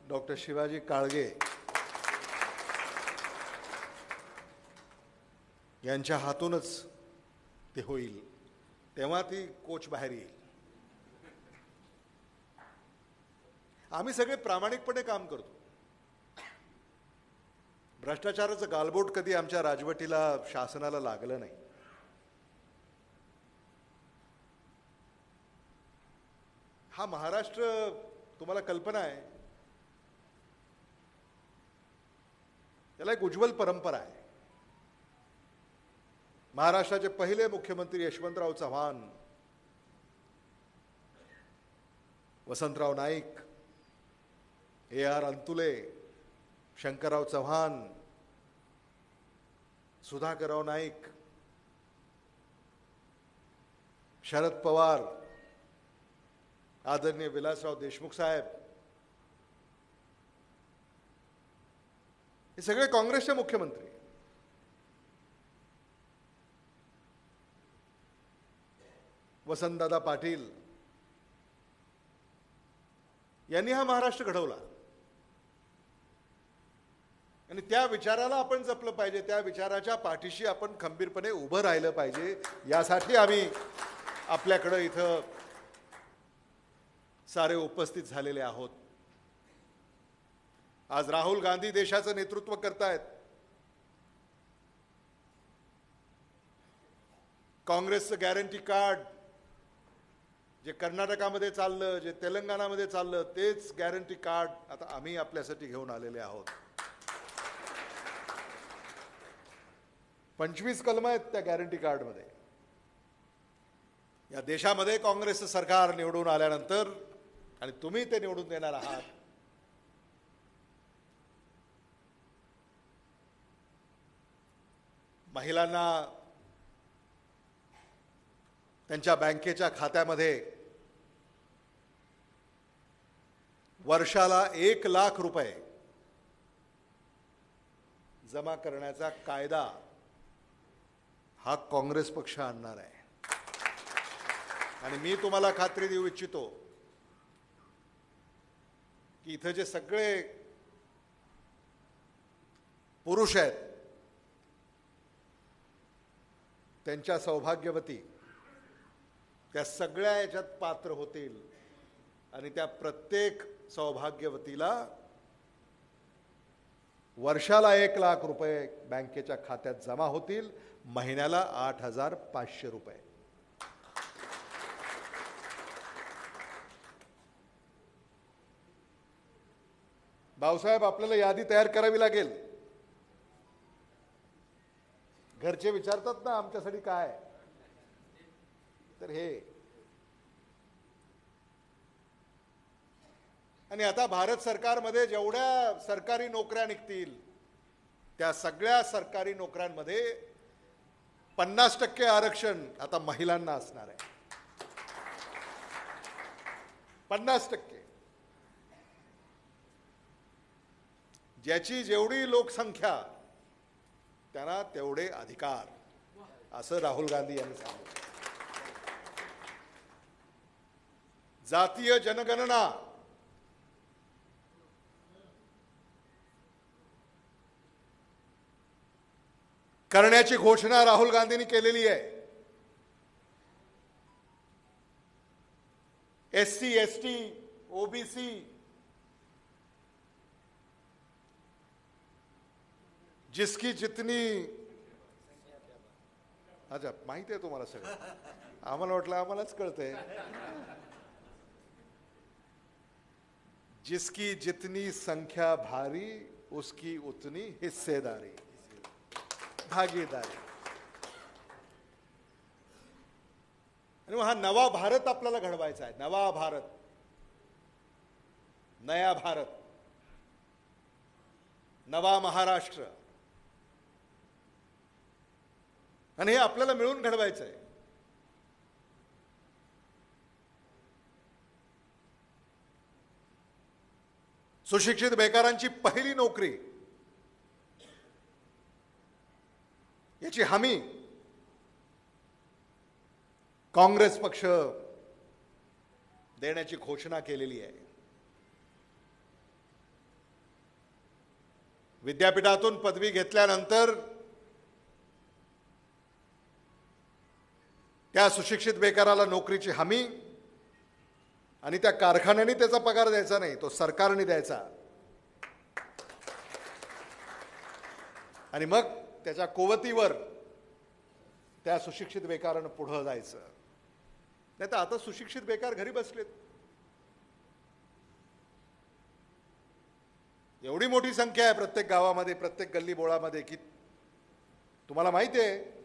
डॉक्टर शिवाजी काळगे यांच्या हातूनच ते होईल, तेव्हा ती कोच बाहेर येईल. आम्ही सगळे प्रामाणिकपणे काम करतो. भ्रष्टाचाराचं गालबोट कधी आमच्या राजवटीला, शासनाला लागलं नाही. हा महाराष्ट्र, तुम्हाला कल्पना आहे, त्याला एक उज्ज्वल परंपरा आहे. महाराष्ट्राचे पहिले मुख्यमंत्री यशवंतराव चव्हाण, वसंतराव नाईक, AR अंतुले, शंकरराव चव्हाण, सुधाकरराव नाईक, शरद पवार, आदरणीय विलासराव देशमुख साहेब, हे सगळे काँग्रेसचे मुख्यमंत्री. वसंतदादा पाटील यांनी हा महाराष्ट्र घडवला. आणि त्या विचाराला आपण जपलं पाहिजे, त्या विचाराच्या पाठीशी आपण खंबीरपणे उभं राहिलं पाहिजे. यासाठी आम्ही आपल्याकडं इथं सारे उपस्थित झालेले आहोत. आज राहुल गांधी देशाचं नेतृत्व करतायत. काँग्रेसचं गॅरंटी कार्ड जे कर्नाटकामध्ये चाललं, जे तेलंगणामध्ये चाललं, तेच गॅरंटी कार्ड आता आम्ही आपल्यासाठी घेऊन आलेले आहोत. 25 कलमं आहेत त्या गॅरंटी कार्डमध्ये. या देशामध्ये काँग्रेसचं सरकार निवडून आल्यानंतर, आणि तुम्ही ते निवडून देणार आहात, महिलांना त्यांच्या बँकेच्या खात्यामध्ये वर्षाला 1 लाख रुपये जमा करण्याचा कायदा हा काँग्रेस पक्ष आणणार आहे. आणि मी तुम्हाला खात्री देऊ इच्छितो की इथं जे सगळे पुरुष आहेत त्यांच्या सौभाग्यवती त्या सगळ्या याच्यात पात्र होतील. आणि त्या प्रत्येक सौभाग्यवतीला वर्षाला 1 लाख रुपये बँकेच्या खात्यात जमा होतील, महिन्याला 8,500 रुपये. भाऊसाहेब, आपल्याला यादी तयार करावी लागेल. घरचे विचारतात ना आमच्यासाठी काय, तर हे. आणि आता भारत सरकारमध्ये जेवढ्या सरकारी नोकऱ्या निघतील त्या सगळ्या सरकारी नोकऱ्यांमध्ये 50% आरक्षण आता महिलांना असणार आहे. 50%. ज्याची जेवढी लोकसंख्या त्यांना तेवढे अधिकार, असं राहुल गांधी यांनी सांगितलं. जातीय जनगणना करण्याची घोषणा राहुल गांधींनी केलेली आहे. SC, ST, OBC जिसकी जितनी, अच्छा माहिती आहे तुम्हाला सगळं, आम्हाला वाटलं आम्हालाच कळतंय. जिसकी जितनी संख्या भारी उसकी उतनी हिस्सेदारी, भागीदारी. आणि हा नवा भारत आपल्याला घडवायचा आहे. नवा भारत, नया भारत. नवा महाराष्ट्र, आणि हे आपल्याला मिळून घडवायचं आहे. सुशिक्षित बेकारांची पहिली नोकरी याची हमी काँग्रेस पक्ष देण्याची घोषणा केलेली आहे. विद्यापीठातून पदवी घेतल्यानंतर त्या सुशिक्षित बेकाराला नोकरीची हमी, आणि त्या कारखान्याने त्याचा पगार द्यायचा नाही, तो सरकारने द्यायचा, आणि मग त्याच्या कोवतीवर त्या सुशिक्षित बेकारानं पुढं जायचं. नाही तर आता सुशिक्षित बेकार घरी बसलेत. एवढी मोठी संख्या आहे प्रत्येक गावामध्ये, प्रत्येक गल्ली बोळामध्ये, की तुम्हाला माहिती आहे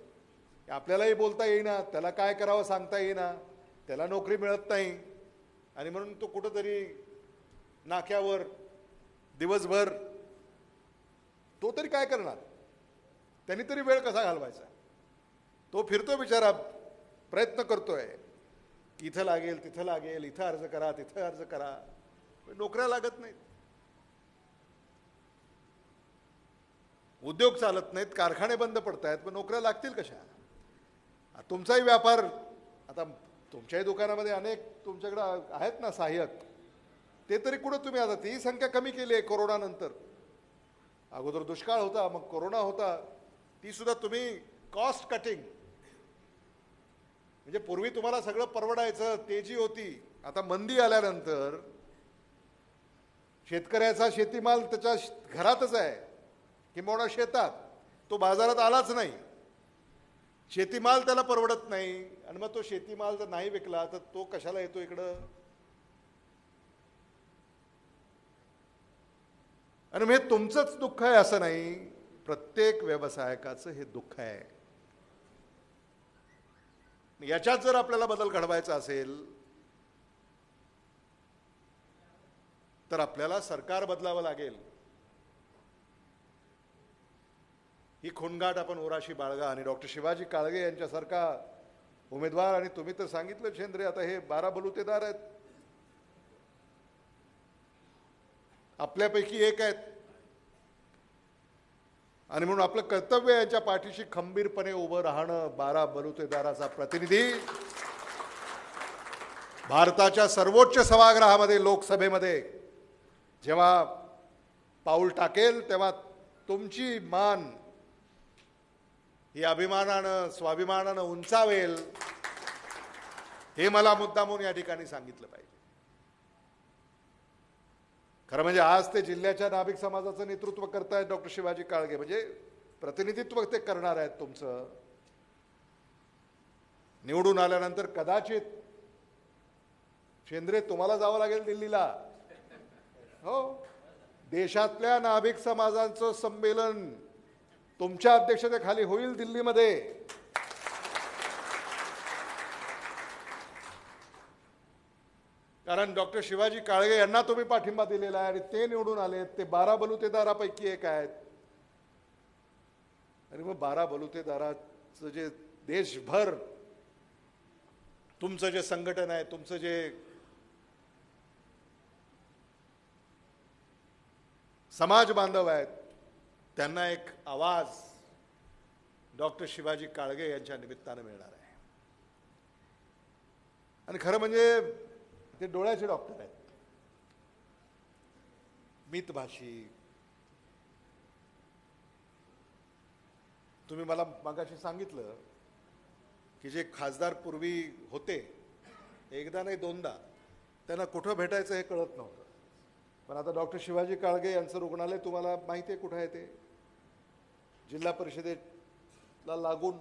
आपल्यालाही बोलता येईना, त्याला काय करावं सांगता येईना, त्याला नोकरी मिळत नाही, आणि म्हणून तो कुठंतरी नाक्यावर दिवसभर, तो तरी काय करणार, त्यांनी तरी वेळ कसा घालवायचा. तो फिरतो बिचारा, प्रयत्न करतोय, इथं लागेल तिथं लागेल, इथं अर्ज करा तिथं अर्ज करा, नोकऱ्या लागत नाहीत, उद्योग चालत नाहीत, कारखाने बंद पडत आहेत, पण नोकऱ्या लागतील कशा. तुमचाही व्यापार, आता तुमच्याही दुकानामध्ये अनेक तुमच्याकडे आहेत ना सहाय्यक, ते तरी कुठं तुम्ही, आता ती संख्या कमी केली आहे कोरोनानंतर. अगोदर दुष्काळ होता, मग कोरोना होता, ती सुद्धा तुम्ही कॉस्ट कटिंग, म्हणजे पूर्वी तुम्हाला सगळं परवडायचं, तेजी होती, आता मंदी आल्यानंतर शेतकऱ्याचा शेतीमाल त्याच्या घरातच आहे किंवा शेतात, तो बाजारात आलाच नाही, शेतीमाल त्याला परवडत नाही, आणि मग तो शेतीमाल जर नाही विकला तर तो कशाला येतो इकडं. आणि हे तुमचंच दुःख आहे असं नाही, प्रत्येक व्यवसायकाचं हे दुःख आहे. याच्यात जर आपल्याला बदल घडवायचा असेल तर आपल्याला सरकार बदलावं लागेल. ही खूणगाठ आपण उराशी बाळगा, आणि डॉक्टर शिवाजी काळगे यांच्यासारखा उमेदवार, आणि तुम्ही तर सांगितलं शेंद्रे, आता हे 12 बलुतेदार आहेत, आपल्यापैकी एक आहेत, आणि म्हणून आपलं कर्तव्य यांच्या पाठीशी खंबीरपणे उभं राहणं. 12 बलुतेदाराचा प्रतिनिधी भारताच्या सर्वोच्च सभागृहामध्ये, लोकसभेमध्ये जेव्हा पाऊल टाकेल तेव्हा तुमची मान ही अभिमानानं, स्वाभिमानानं उंचावेल, हे मला मुद्दामून या ठिकाणी सांगितलं पाहिजे. खरं म्हणजे आज ते जिल्ह्याच्या नाभिक समाजाचं नेतृत्व करतायत डॉक्टर शिवाजी काळगे, म्हणजे प्रतिनिधित्व ते करणार आहेत तुमचं. निवडून आल्यानंतर कदाचित शेंद्रे तुम्हाला जावं लागेल दिल्लीला. हो, देशातल्या नाभिक समाजांचं संमेलन तुमच्या अध्यक्षतेखाली होईल दिल्लीमध्ये. कारण डॉक्टर शिवाजी काळगे यांना तुम्ही पाठिंबा दिलेला आहे, आणि ते निवडून आलेत, ते 12 बलुतेदारापैकी एक आहेत. आणि मग 12 बलुतेदाराचं जे देशभर तुमचं जे संघटन आहे, तुमचं जे समाज बांधव आहेत, त्यांना एक आवाज डॉक्टर शिवाजी काळगे यांच्या निमित्तानं मिळणार आहे. आणि खरं म्हणजे ते डोळ्याचे डॉक्टर आहेत, मितभाषी. तुम्ही मला मागाशी सांगितलं की जे खासदार पूर्वी होते, एकदा नाही दोनदा, त्यांना कुठं भेटायचं हे कळत नव्हतं. पण आता डॉक्टर शिवाजी काळगे यांचं रुग्णालय तुम्हाला माहिती आहे कुठं आहे ते, जिल्हा परिषदेला लागून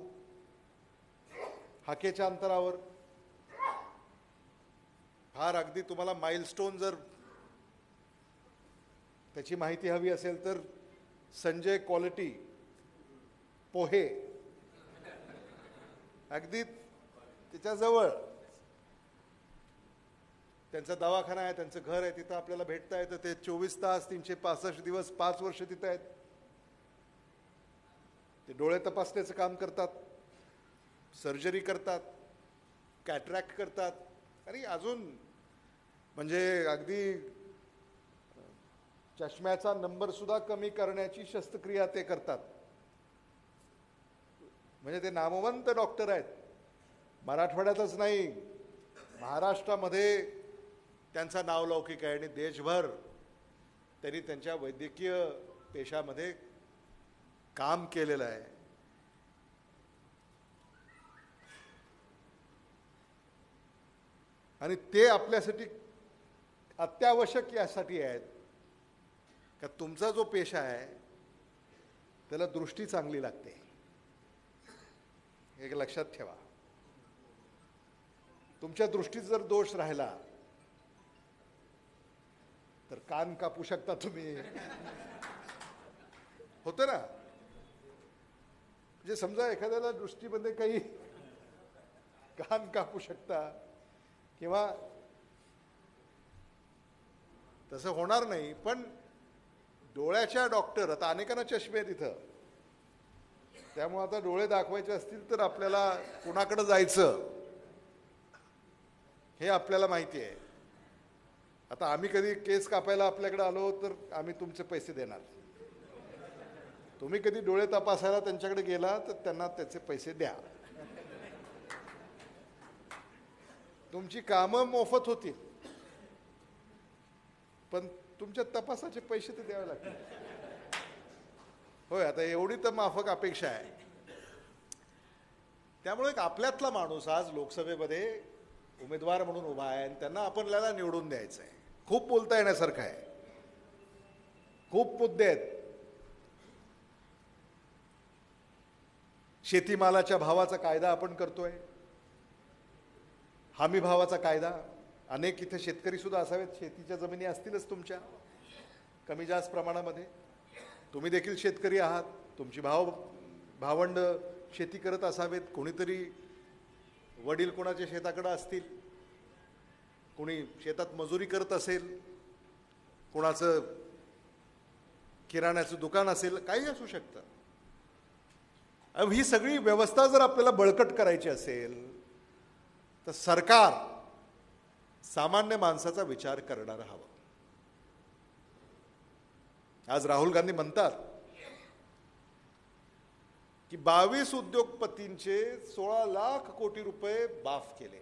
हाकेच्या अंतरावर. फार अगदी तुम्हाला माइलस्टोन जर त्याची माहिती हवी असेल तर संजय क्वालिटी पोहे अगदी त्याच्याजवळ. त्यांचा दवाखाना आहे, त्यांचं घर आहे, तिथं आपल्याला भेटता येतं. ते 24 तास 365 दिवस 5 वर्ष तिथं आहेत. ते डोळे तपासण्याचं काम करतात, सर्जरी करतात, कॅटरॅक्ट करतात आणि अजून म्हणजे अगदी चष्म्याचा नंबर सुद्धा कमी करण्याची शस्त्रक्रिया ते करतात. म्हणजे ते नामवंत डॉक्टर आहेत. मराठवाड्यातच नाही, महाराष्ट्रामध्ये त्यांचा नावलौकिक आहे आणि देशभर त्यांनी त्यांच्या वैद्यकीय पेशामध्ये काम केलेलं आहे. आणि ते आपल्यासाठी अत्यावश्यक यासाठी आहेत का तुमचा जो पेशा आहे त्याला दृष्टी चांगली लागते. एक लक्षात ठेवा, तुमच्या दृष्टीत जर दोष राहिला तर कान कापू शकता तुम्ही. होतं ना, म्हणजे समजा एखाद्याला दृष्टीमध्ये काही कान कापू शकता किंवा तसं होणार नाही, पण डोळ्याच्या डॉक्टर आता अनेकांना चष्मे आहेत इथं, त्यामुळे आता डोळे दाखवायचे असतील तर आपल्याला कुणाकडे जायचं हे आपल्याला माहिती आहे. आता आम्ही कधी केस कापायला आपल्याकडे आलो तर आम्ही तुमचे पैसे देणार. तुम्ही कधी डोळे तपासायला त्यांच्याकडे गेला तर त्यांना त्याचे पैसे द्या. तुमची कामं मोफत होतील, पण तुमच्या तपासाचे पैसे तर द्यावे लागतील. होय, आता एवढी तर माफक अपेक्षा आहे. त्यामुळे एक आपल्यातला माणूस आज लोकसभेमध्ये उमेदवार म्हणून उभा आहे आणि त्यांना आपल्याला निवडून द्यायचं आहे. खूप बोलता येण्यासारखं आहे, खूप मुद्दे आहेत. शेतीमालाच्या भावाचा कायदा आपण करतोय, हमी भावाचा कायदा. अनेक इथे शेतकरी सुद्धा असावेत, शेतीच्या जमिनी असतीलच तुमच्या कमी जास्त प्रमाणामध्ये. तुम्ही देखील शेतकरी आहात, तुमची भावंड शेती करत असावेत. कोणीतरी वडील कोणाच्या शेताकडे असतील, कोणी शेतात मजुरी करत असेल, कोणाचं किराण्याचं दुकान असेल, काही असू शकतं. ही सगळी व्यवस्था जर आपल्याला बळकट करायची असेल तर सरकार सामान्य माणसाचा विचार करणारं हवं. आज राहुल गांधी म्हणतात की 22 उद्योगपतींचे 16 लाख कोटी रुपये माफ केले.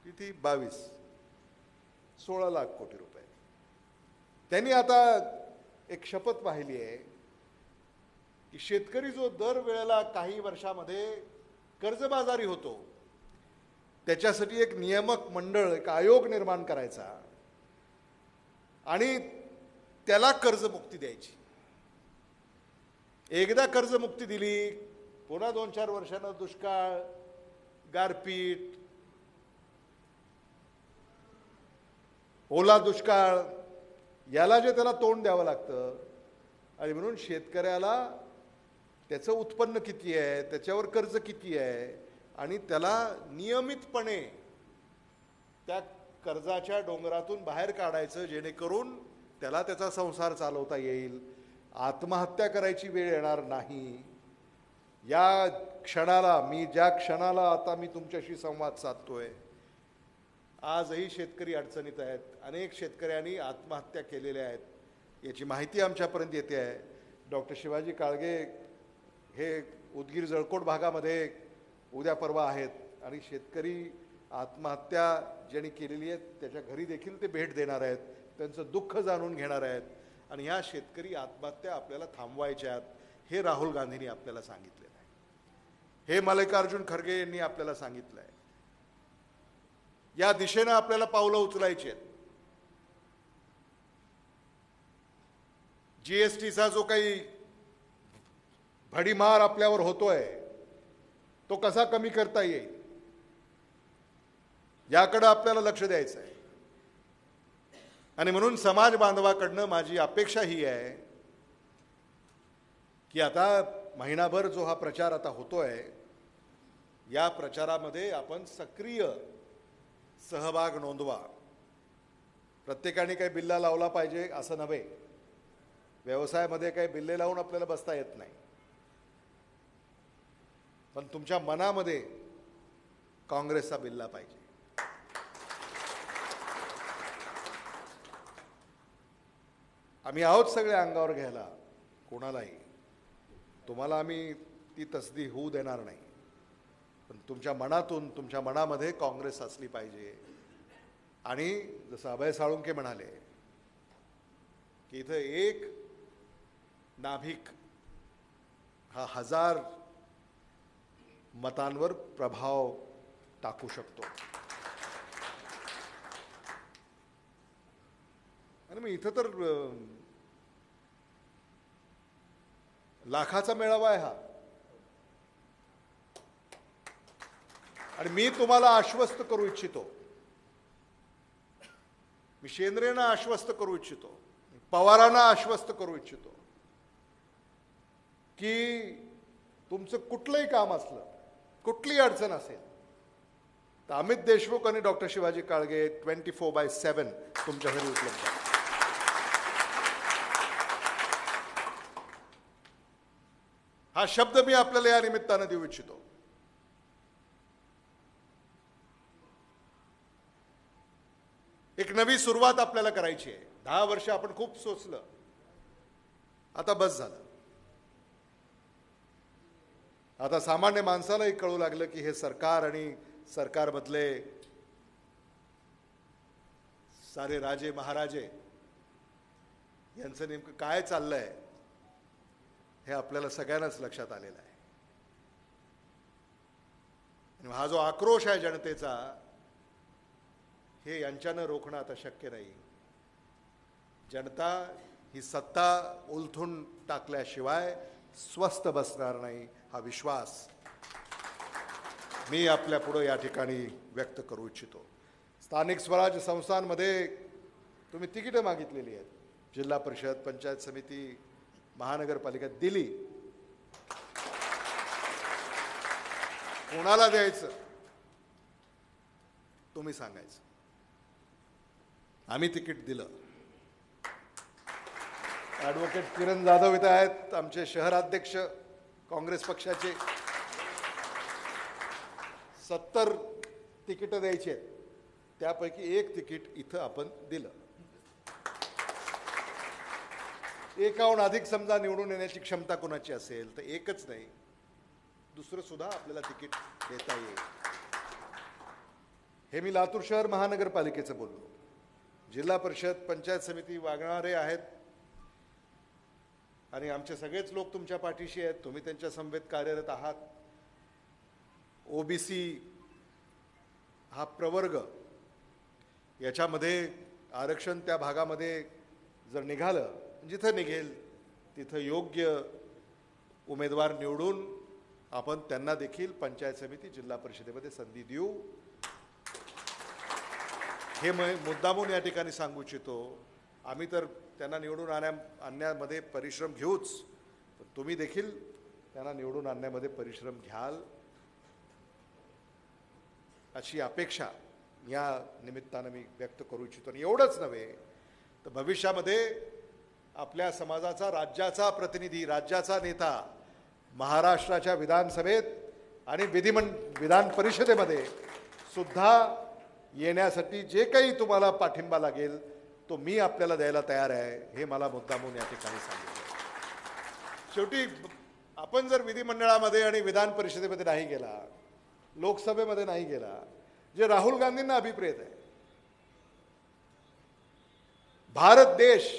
किती? 22, 16 लाख कोटी रुपये. त्यांनी आता एक शपथ वाहिली आहे की शेतकरी जो दरवेळेला काही वर्षामध्ये कर्जबाजारी होतो त्याच्यासाठी एक नियामक मंडळ, एक आयोग निर्माण करायचा आणि त्याला कर्जमुक्ती द्यायची. एकदा कर्जमुक्ती दिली, पुन्हा 2-4 वर्षांना दुष्काळ, गारपीट, ओला दुष्काळ याला जे त्याला तोंड द्यावं लागतं. आणि म्हणून शेतकऱ्याला त्याचं उत्पन्न किती आहे, त्याच्यावर कर्ज किती आहे आणि त्याला नियमितपणे त्या कर्जाच्या डोंगरातून बाहेर काढायचं, जेणेकरून त्याला त्याचा संसार चालवता येईल, आत्महत्या करायची वेळ येणार नाही. या क्षणाला, ज्या क्षणाला आता मी तुमच्याशी संवाद साधतोय, आजही शेतकरी अडचणीत आहेत. अनेक शेतकऱ्यांनी आत्महत्या केलेल्या आहेत, याची माहिती आमच्यापर्यंत येते आहे. डॉक्टर शिवाजी काळगे हे उदगीर जळकोट भागामध्ये उद्या परवा आहेत आणि शेतकरी आत्महत्या ज्यांनी केलेली आहे त्याच्या घरी देखील ते भेट देणार आहेत, त्यांचं दुःख जाणून घेणार आहेत. आणि ह्या शेतकरी आत्महत्या आपल्याला थांबवायच्यात हे राहुल गांधींनी आपल्याला सांगितलेलं आहे, हे मल्लिकार्जुन खरगे यांनी आपल्याला सांगितलं आहे. या दिशेनं आपल्याला पावलं उचलायची आहेत. जीएसटीचा जो काही भडीमार आपल्यावर होतोय तो कसा कमी करता येईल याकडे आपल्याला लक्ष द्यायचं आहे. आणि म्हणून समाज बांधवाकडनं माझी अपेक्षा ही आहे की आता महिनाभर जो हा प्रचार आता होतोय, या प्रचारामध्ये आपण सक्रिय सहभाग नोंदवा. प्रत्येकाने काही बिल्ला लावला पाहिजे असं नव्हे. व्यवसायामध्ये काही बिल्ले लावून आपल्याला बसता येत नाही, पण तुमच्या मनामध्ये काँग्रेसचा बिल्ला पाहिजे. आम्ही आहोत सगळे अंगावर घ्यायला, कोणालाही. तुम्हाला आम्ही ती तसदी होऊ देणार नाही, पण तुमच्या मनातून, तुमच्या मनामध्ये काँग्रेस असली पाहिजे. आणि जसं अभय साळुंके म्हणाले की इथं एक नाभिक हा 1000 मतांवर प्रभाव टाकू शकतो. आणि मग इथं तर लाखाचा मेळावा आहे हा. आणि मी तुम्हाला आश्वस्त करू इच्छितो, मी शेंद्रेंना आश्वस्त करू इच्छितो, पवारांना आश्वस्त करू इच्छितो की तुमचं कुठलंही काम असलं, कुठलीही अडचण असेल तर अमित देशमुख आणि डॉक्टर शिवाजी काळगे 24/7 तुमच्या घरी उपलब्ध आहेत. हा शब्द मी आपल्याला या निमित्तानं देऊ इच्छितो. एक नवी सुरुवात आपल्याला करायची आहे. 10 वर्ष आपण खूप सोचलं, आता बस झालं. आता सामान्य माणसालाही कळू लागलं की हे सरकार आणि सरकारमधले सारे राजे महाराजे यांचं नेमकं काय चाललंय हे आपल्याला सगळ्यांनाच लक्षात आलेलं आहे. आणि हा जो आक्रोश आहे जनतेचा, हे यांच्यानं रोखणं आता शक्य नाही. जनता ही सत्ता उलथून टाकल्याशिवाय स्वस्थ बसणार नाही, हा विश्वास मी आपल्या पुढे या ठिकाणी व्यक्त करू इच्छितो. स्थानिक स्वराज्य संस्थांमध्ये तुम्ही तिकीटं मागितलेली आहेत. जिल्हा परिषद, पंचायत समिती, महानगरपालिका दिली. कोणाला द्यायचं तुम्ही सांगायचं. आम्ही तिकीट दिलं. ॲडव्होकेट किरण जाधव इथं आहेत, आमचे शहराध्यक्ष काँग्रेस पक्षाचे. 70 तिकीटं द्यायची आहेत, त्यापैकी 1 तिकीट इथं आपण दिलं. 1 अधिक समजा निवडून येण्याची क्षमता कोणाची असेल तर 1च नाही, दुसरं सुद्धा आपल्याला तिकीट देता येईल. हे मी लातूर शहर महानगरपालिकेचं बोललो. जिल्हा परिषद, पंचायत समिती वागणारे आहेत आणि आमचे सगळेच लोक तुमच्या पाठीशी आहेत. तुम्ही त्यांच्या समवेत कार्यरत आहात. ओबीसी हा प्रवर्ग, याच्यामध्ये आरक्षण त्या भागामध्ये जर निघालं, जिथं निघेल तिथं योग्य उमेदवार निवडून आपण त्यांना देखील पंचायत समिती, जिल्हा परिषदेमध्ये संधी देऊ. हे मुद्दामून या ठिकाणी सांगू इच्छितो. आम्ही तर त्यांना निवडून आणण्यामध्ये परिश्रम घेऊच, पण तुम्ही देखील त्यांना निवडून आणण्यामध्ये परिश्रम घ्याल अशी अपेक्षा या निमित्तानं मी व्यक्त करू इच्छितो. आणि एवढंच नव्हे तर भविष्यामध्ये आपल्या समाजाचा, राज्याचा प्रतिनिधी, राज्याचा नेता महाराष्ट्राच्या विधानसभेत आणि विधान परिषदेमध्ये सुद्धा येण्यासाठी जे काही तुम्हाला पाठिंबा लागेल तो मी आपल्याला द्यायला तयार आहे, हे मला मुद्दामून या ठिकाणी सांगितलं. शेवटी आपण जर विधिमंडळामध्ये आणि विधान परिषदेमध्ये नाही गेला, लोकसभेमध्ये नाही गेला, जे राहुल गांधींना अभिप्रेत आहे, भारत देश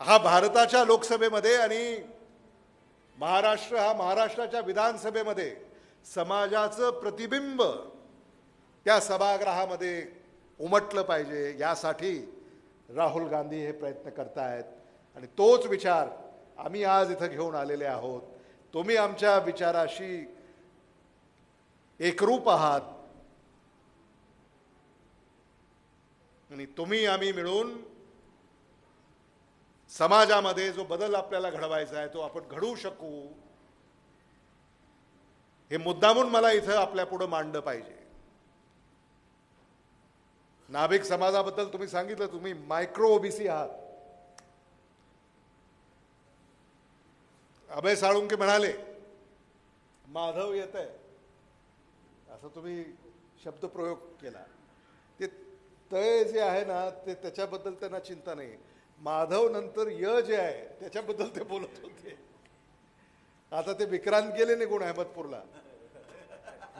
हा भारताच्या लोकसभेमध्ये आणि महाराष्ट्र हा महाराष्ट्राच्या विधानसभेमध्ये समाजाचं प्रतिबिंब त्या सभागृहामध्ये उमटलं पाहिजे, यासाठी राहुल गांधी हे प्रयत्न करतायत. आणि तोच विचार आम्ही आज इथं घेऊन आलेले आहोत. तुम्ही आमच्या विचाराशी एकरूप आहात आणि तुम्ही आम्ही मिळून समाजामध्ये जो बदल आपल्याला घडवायचा आहे तो आपण घडवू शकू, हे मुद्दामून मला इथं आपल्या पुढे मांडलं पाहिजे. नाभिक समाजाबद्दल तुम्ही सांगितलं, तुम्ही मायक्रो ओबीसी आहात. अभय साळुंके म्हणाले माधव येत आहे, असं तुम्ही शब्दप्रयोग केला. ते तय जे आहे ना ते त्याच्याबद्दल त्यांना चिंता नाही. माधव नंतर जे आहे त्याच्याबद्दल ते बोलत होते. आता ते विक्रांत गेले निघून अहमदपूरला.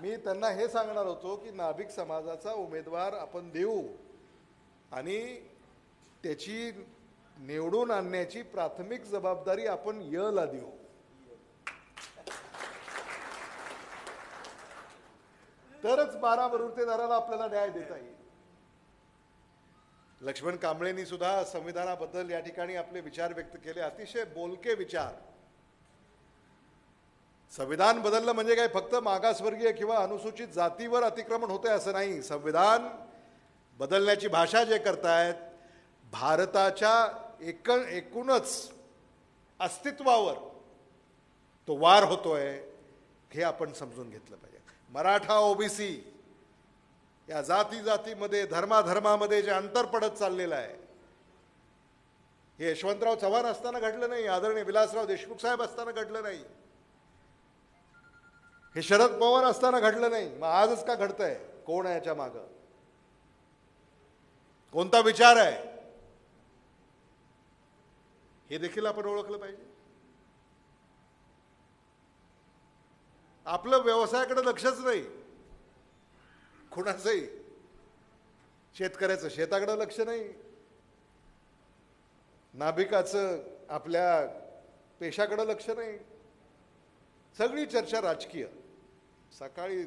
मी त्यांना हे सांगणार होतो की नाभिक समाजाचा उमेदवार आपण देऊ आणि त्याची निवडून आणण्याची प्राथमिक जबाबदारी आपण ला देऊ. तरच 12 वृत्तेदाराला आपल्याला न्याय देता येईल. लक्ष्मण कांबळेंनी सुद्धा संविधानाबद्दल या ठिकाणी आपले विचार व्यक्त केले, अतिशय बोलके विचार. संविधान बदललं म्हणजे काय फक्त मागासवर्गीय किंवा अनुसूचित जातीवर अतिक्रमण होतंय असं नाही. संविधान बदलण्याची भाषा जे करतायत भारताच्या एकूणच अस्तित्वावर तो वार होतोय, हे आपण समजून घेतलं पाहिजे. मराठा ओबीसी या जातीमध्ये धर्मामध्ये जे अंतर पडत चाललेलं आहे, हे यशवंतराव चव्हाण असताना घडलं नाही, आदरणीय विलासराव देशमुख साहेब असताना घडलं नाही, हे शरद पवार असताना घडलं नाही. मग आजच का घडतंय? कोण आहे याच्या मागं? कोणता विचार आहे? हे देखील आपण ओळखलं पाहिजे. आपलं व्यवसायाकडे लक्षच नाही कुणाचंही. शेतकऱ्याचं शेताकडे लक्ष नाही, नाभिकाचं आपल्या पेशाकडे लक्ष नाही. सगळी चर्चा राजकीय, सकाळी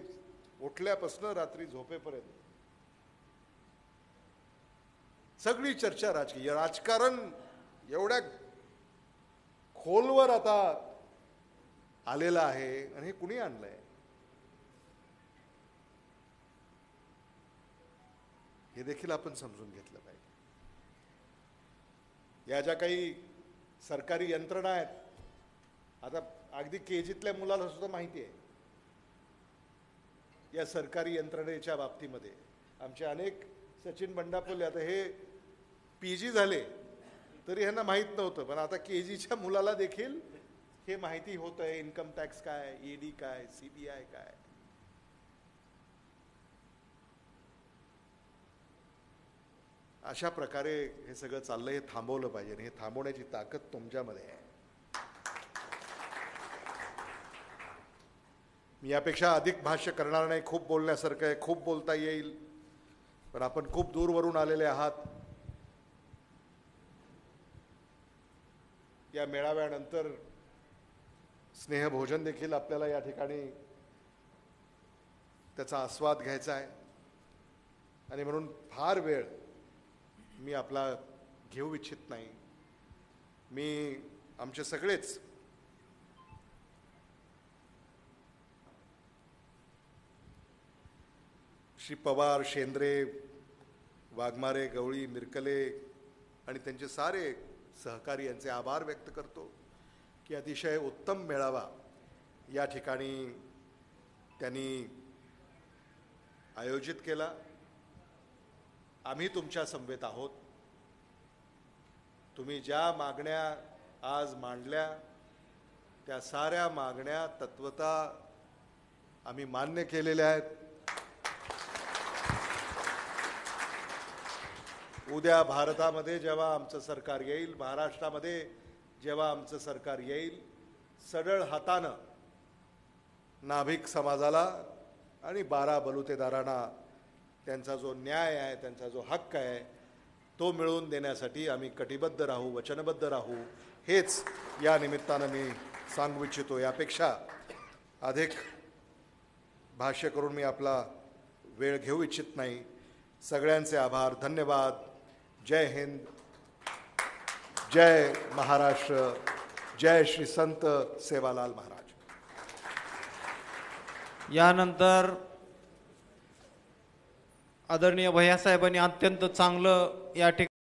उठल्यापासून रात्री झोपेपर्यंत सगळी चर्चा राजकीय. राजकारण एवढ्या खोलवर आता आलेलं आहे आणि हे कुणी आणलंय? हे देखील आपण समजून घेतलं पाहिजे. या ज्या काही सरकारी यंत्रणा आहेत, आता अगदी केजीतल्या मुलाला सुद्धा माहिती आहे या सरकारी यंत्रणेच्या बाबतीमध्ये. आमचे अनेक सचिन बंडापोले आता हे PG झाले तरी ह्यांना माहीत नव्हतं, पण आता KGच्या मुलाला देखील हे माहिती होत आहे. इन्कम टॅक्स काय, ED काय, CBI काय. अशा प्रकारे हे सगळं चाललंय. हे थांबवलं पाहिजे आणि हे थांबवण्याची ताकद तुमच्यामध्ये आहे. मी यापेक्षा अधिक भाष्य करणार नाही. खूप बोलण्यासारखं आहे, खूप बोलता येईल, पण आपण खूप दूरवरून आलेले आहात. या मेळाव्यानंतर स्नेहभोजन देखील आपल्याला या ठिकाणी त्याचा आस्वाद घ्यायचा आहे आणि म्हणून फार वेळ मी आपला घेऊ इच्छित नाही. मी आमचे सगळेच श्री पवार, शेंद्रे, वाघमारे, गवळी, मिरकले आणि त्यांचे सारे सहकारी यांचे आभार व्यक्त करतो की अतिशय उत्तम मेळावा या ठिकाणी त्यांनी आयोजित केला. आम्ही तुमच्या समवेत आहोत. तुम्ही ज्या मागण्या आज मांडल्या त्या साऱ्या मागण्या तत्वता आम्ही मान्य केलेल्या आहेत. उद्या भारतामध्ये जेव्हा आमचं सरकार येईल, महाराष्ट्रामध्ये जेव्हा आमचं सरकार येईल, सढळ हातानं नाभिक समाजाला आणि 12 बलुतेदारांना त्यांचा जो न्याय आहे, त्यांचा जो हक्क आहे तो मिळवून देण्यासाठी आम्ही कटिबद्ध राहू, वचनबद्ध राहू. हेच या निमित्तानं मी सांगू इच्छितो. यापेक्षा अधिक भाष्य करून मी आपला वेळ घेऊ इच्छित नाही. सगळ्यांचे आभार, धन्यवाद. जय हिंद, जय महाराष्ट्र, जय श्री संत सेवालाल महाराज. यानंतर आदरणीय भैयासाहेबांनी अत्यंत चांगलं या ठिकाणी